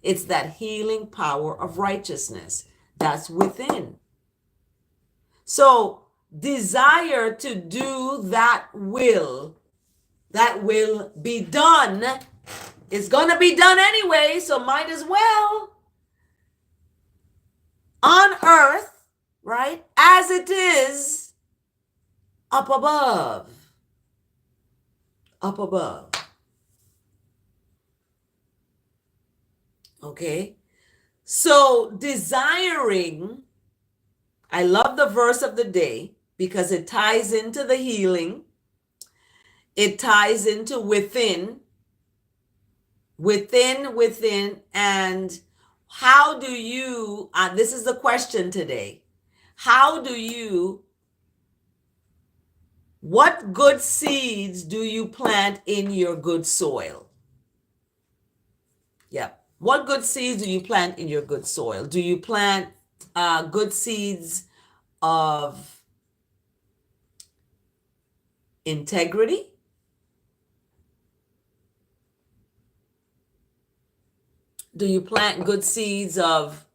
It's that healing power of righteousness that's within. So desire to do that will be done. It's going to be done anyway, so might as well. On earth, right, as it is up above. Up above. Okay. So desiring, I love the verse of the day because it ties into the healing. It ties into within. And how do you, this is the question today. How do you, what good seeds do you plant in your good soil? Yeah. What good seeds do you plant in your good soil? Do you plant good seeds of integrity? Do you plant good seeds of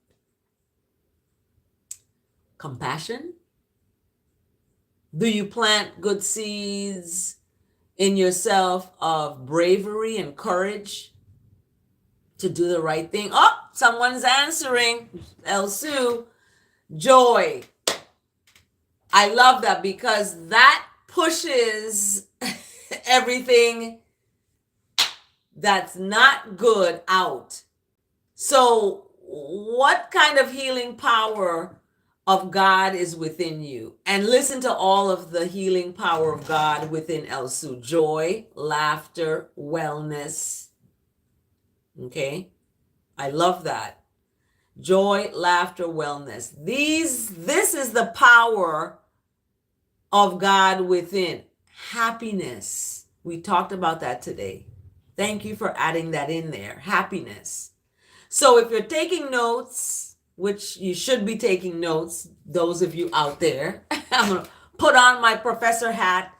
compassion? Do you plant good seeds in yourself of bravery and courage to do the right thing? Oh, someone's answering. El Sue, joy. I love that because that pushes everything that's not good out. So, what kind of healing power of God is within you? And listen to all of the healing power of God within Elsu: joy, laughter, wellness. Okay, I love that. Joy, laughter, wellness. This is the power of God within. Happiness. We talked about that today. Thank you for adding that in there. Happiness. So if you're taking notes, which you should be taking notes, those of you out there, I'm going to put on my professor hat.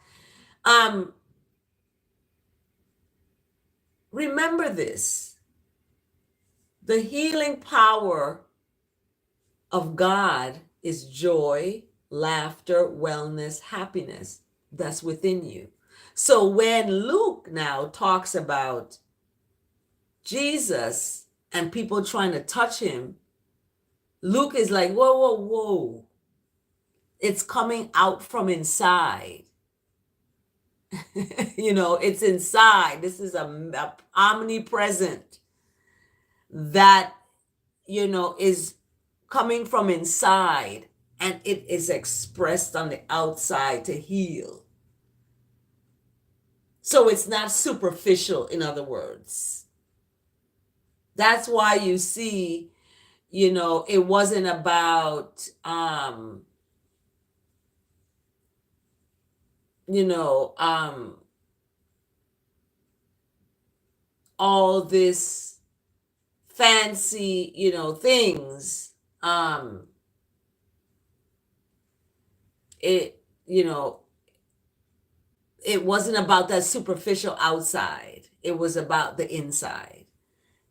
Remember this. The healing power of God is joy, laughter, wellness, happiness. That's within you. So when Luke now talks about Jesus and people trying to touch him, Luke is like, whoa, whoa, whoa. It's coming out from inside. It's inside. This is a omnipresent that, is coming from inside, and it is expressed on the outside to heal. So it's not superficial, in other words. That's why you see, it wasn't about, all this fancy, things. It, it wasn't about that superficial outside. It was about the inside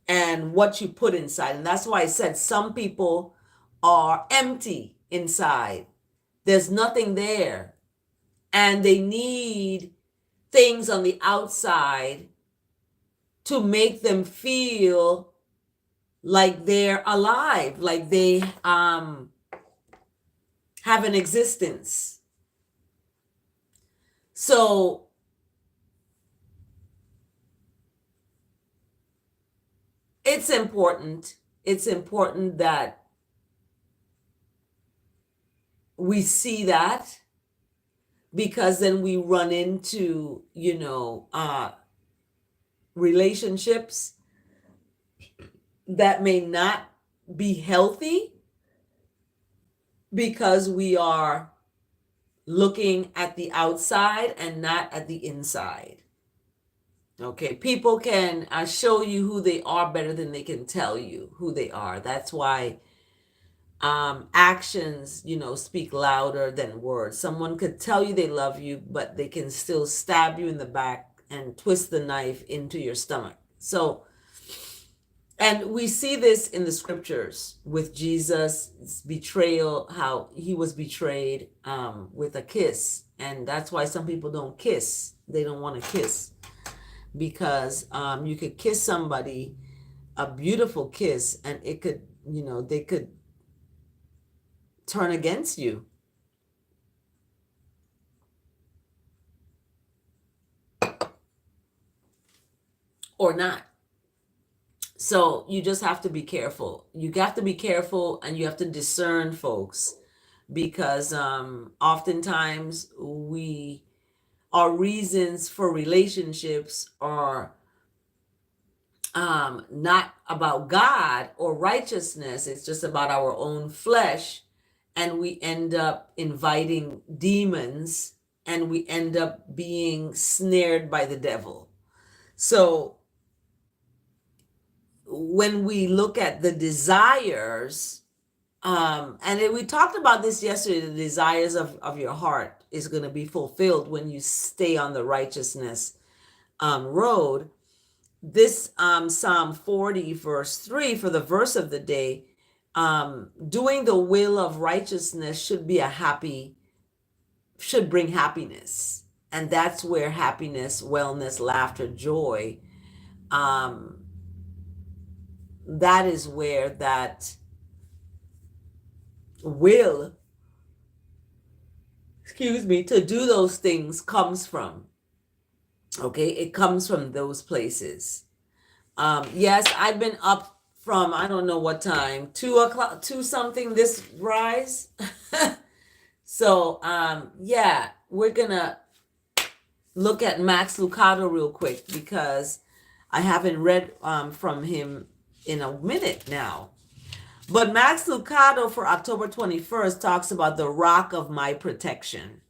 and what you put inside. And that's why I said some people are empty inside. There's nothing there. And they need things on the outside to make them feel like they're alive, like they have an existence. So it's important that we see that, because then we run into relationships that may not be healthy because we are looking at the outside and not at the inside. Okay, people can show you who they are better than they can tell you who they are. That's why actions, speak louder than words. Someone could tell you they love you, but they can still stab you in the back and twist the knife into your stomach. So, and we see this in the scriptures with Jesus' betrayal, how he was betrayed with a kiss. And that's why some people don't kiss. They don't want to kiss, because you could kiss somebody, a beautiful kiss, and it could, they could turn against you. Or not. So you just have to be careful. You got to be careful, and you have to discern, folks, because oftentimes our reasons for relationships are not about God or righteousness. It's just about our own flesh, and we end up inviting demons, and we end up being snared by the devil. So when we look at the desires, we talked about this yesterday, the desires of your heart is going to be fulfilled when you stay on the righteousness road. This Psalm 40 verse 3, for the verse of the day, doing the will of righteousness should bring happiness. And that's where happiness, wellness, laughter, joy, that is where that will, to do those things comes from. Okay, it comes from those places. Yes, I've been up from, I don't know what time, 2 o'clock, 2 something this rise. So yeah, we're gonna look at Max Lucado real quick, because I haven't read from him in a minute now. But Max Lucado for October 21st talks about the rock of my protection.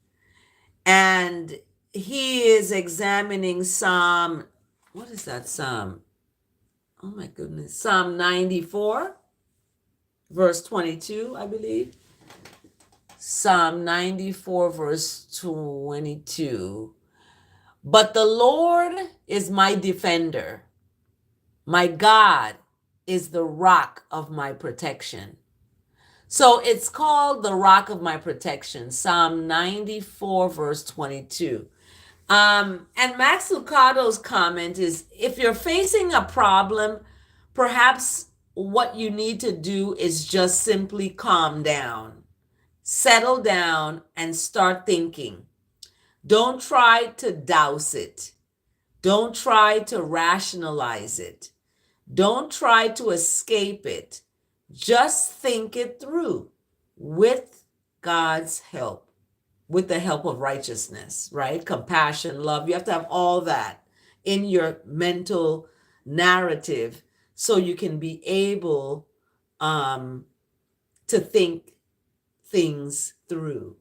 And he is examining what is that Psalm? Oh my goodness. Psalm 94, verse 22, I believe. Psalm 94, verse 22. But the Lord is my defender. My God is the rock of my protection. So it's called the rock of my protection, Psalm 94, verse 22. And Max Lucado's comment is, if you're facing a problem, perhaps what you need to do is just simply calm down, settle down, and start thinking. Don't try to douse it. Don't try to rationalize it. Don't try to escape it. Just think it through with God's help, with the help of righteousness, right? Compassion, love. You have to have all that in your mental narrative so you can be able to think things through.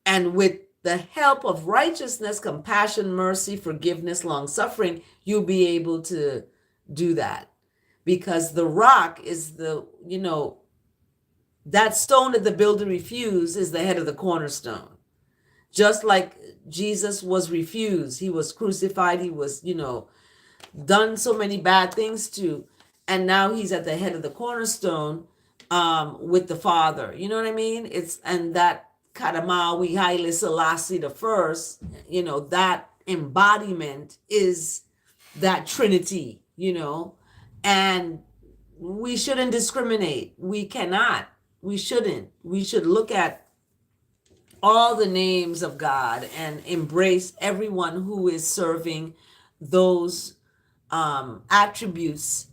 And with the help of righteousness, compassion, mercy, forgiveness, long suffering, you'll be able to do that. Because the rock is that stone that the builder refused is the head of the cornerstone. Just like Jesus was refused, he was crucified, he was, done so many bad things to, and now he's at the head of the cornerstone with the Father. You know what I mean? And that Kadamawi Haile Selassie the first, that embodiment is that Trinity, and we shouldn't discriminate. We cannot. We shouldn't. We should look at all the names of God and embrace everyone who is serving those attributes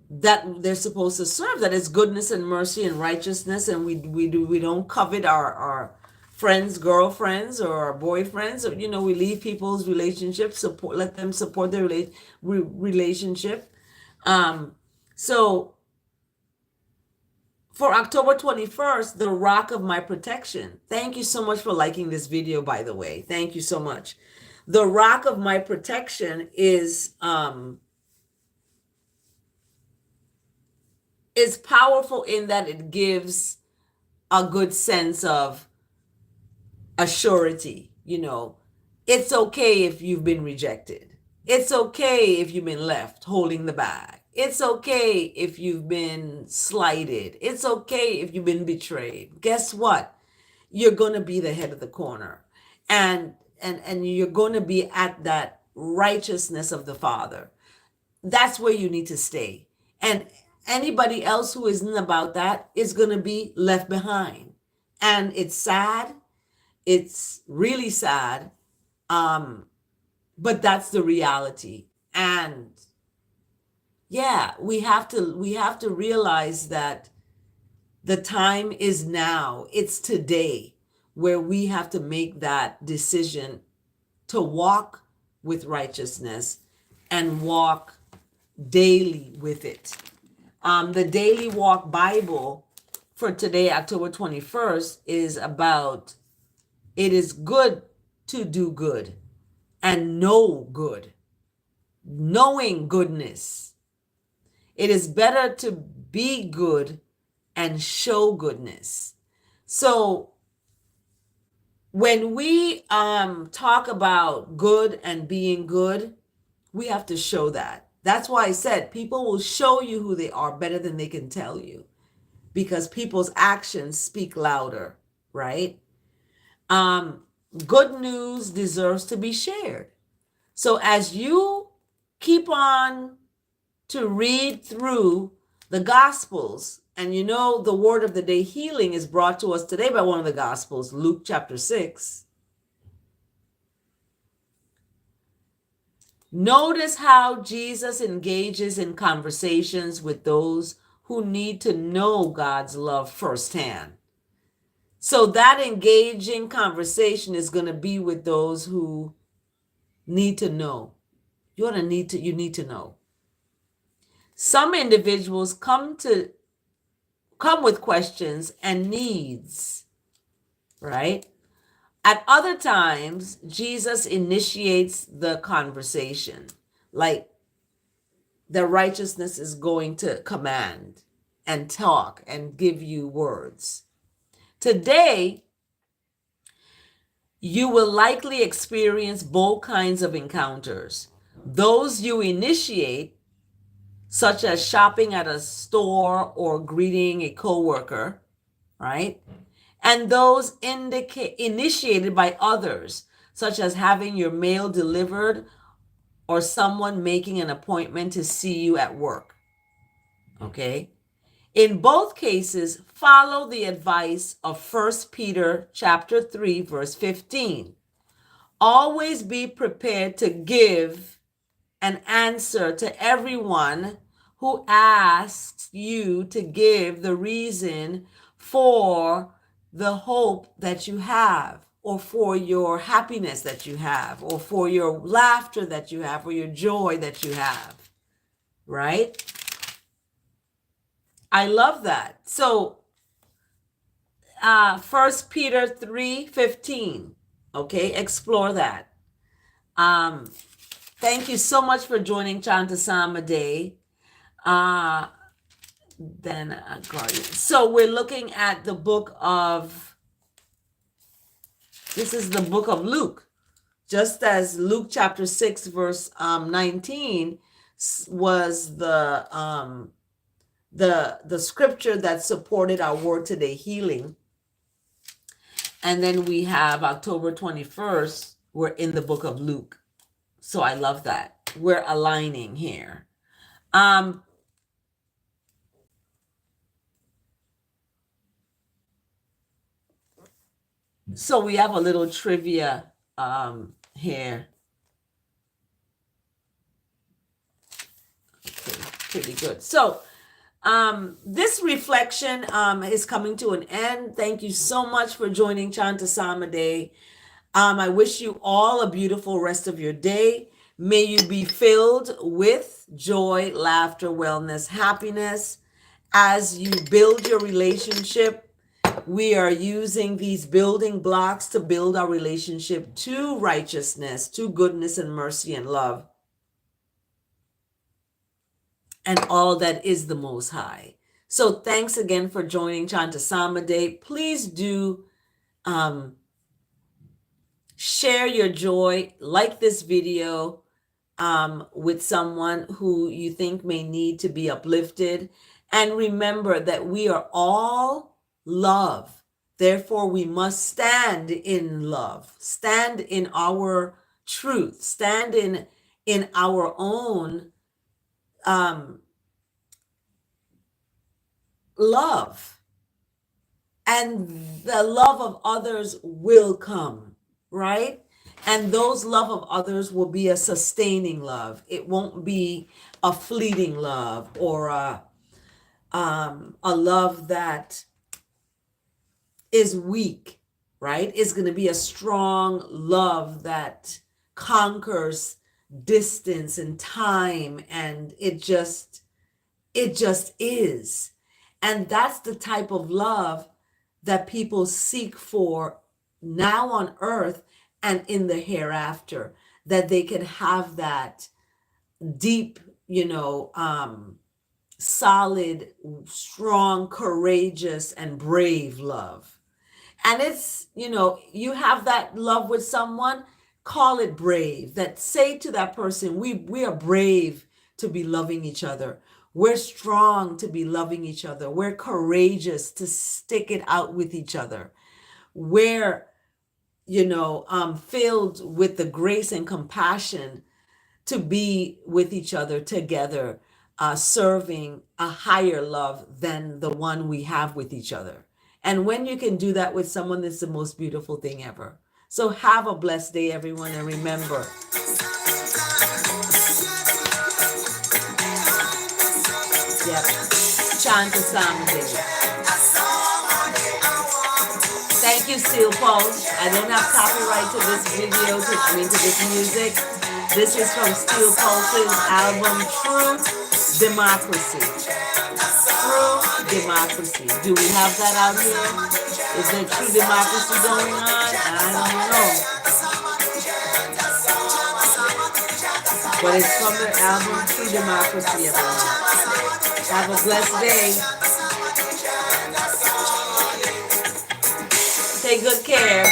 that they're supposed to serve. That is goodness and mercy and righteousness. And we don't covet our friends, girlfriends, or our boyfriends, or we leave people's relationships, let them support their relationship. So for October 21st, the rock of my protection. Thank you so much for liking this video, by the way. Thank you so much. The rock of my protection is powerful in that it gives a good sense of assurity. It's okay if you've been rejected. It's okay if you've been left holding the bag. It's okay if you've been slighted. It's okay if you've been betrayed. Guess what? You're going to be the head of the corner. And you're going to be at that righteousness of the Father. That's where you need to stay. And anybody else who isn't about that is going to be left behind. And it's sad. It's really sad. But that's the reality. And Yeah, we have to realize that the time is now. It's today where we have to make that decision to walk with righteousness and walk daily with it. The Daily Walk Bible for today, October 21st, is about it is good to do good and know good, knowing goodness. It is better to be good and show goodness. So when we talk about good and being good, we have to show that. That's why I said people will show you who they are better than they can tell you, because people's actions speak louder, right? Um, Good news deserves to be shared. So as you keep on to read through the Gospels, and you know the word of the day healing is brought to us today by one of the Gospels, Luke chapter 6. Notice how Jesus engages in conversations with those who need to know God's love firsthand. So that engaging conversation is going to be with those who need to know. You need to know. Some individuals come with questions and needs, right? At other times, Jesus initiates the conversation, like the righteousness is going to command and talk and give you words. Today, you will likely experience both kinds of encounters. Those you initiate, such as shopping at a store or greeting a coworker, right? And those initiated by others, such as having your mail delivered or someone making an appointment to see you at work. Okay? In both cases, follow the advice of 1 Peter chapter 3 verse 15. Always be prepared to give an answer to everyone who asks you to give the reason for the hope that you have, or for your happiness that you have, or for your laughter that you have, or your joy that you have, right? I love that. So 1 Peter 3:15. Okay, explore that. Thank you so much for joining Chant A Psalm A Day. Guardian. So we're looking at the book of, this is the book of Luke. Just as Luke chapter 6 verse 19 was the scripture that supported our word today healing. And then we have October 21st, we're in the book of Luke. So I love that. We're aligning here. So we have a little trivia here. Okay, pretty good. So this reflection is coming to an end. Thank you so much for joining Chant A Psalm A Day. I wish you all a beautiful rest of your day. May you be filled with joy, laughter, wellness, happiness. As you build your relationship, we are using these building blocks to build our relationship to righteousness, to goodness and mercy and love, and all that is the Most High. So thanks again for joining Chant A Psalm A Day. Please do share your joy, like this video with someone who you think may need to be uplifted. And remember that we are all love. Therefore, we must stand in love, stand in our truth, stand in our own love. And the love of others will come, right? And those love of others will be a sustaining love. It won't be a fleeting love, or a love that is weak, right? It's going to be a strong love that conquers distance and time, and it just is. And that's the type of love that people seek for now on earth and in the hereafter, that they can have that deep, solid, strong, courageous, and brave love. And it's, you have that love with someone, call it brave. That say to that person, we are brave to be loving each other. We're strong to be loving each other. We're courageous to stick it out with each other. We're, filled with the grace and compassion to be with each other together, serving a higher love than the one we have with each other. And when you can do that with someone, it's the most beautiful thing ever. So have a blessed day, everyone, and remember, yep, chant a psalm a day. Thank you, Steel Pulse. I don't have copyright to this video, to this music. This is from Steel Pulse's album, True Democracy. True Democracy. Do we have that out here? Is there true democracy going on? I don't know. But it's from their album, True Democracy, everyone. Have a blessed day. Take good care.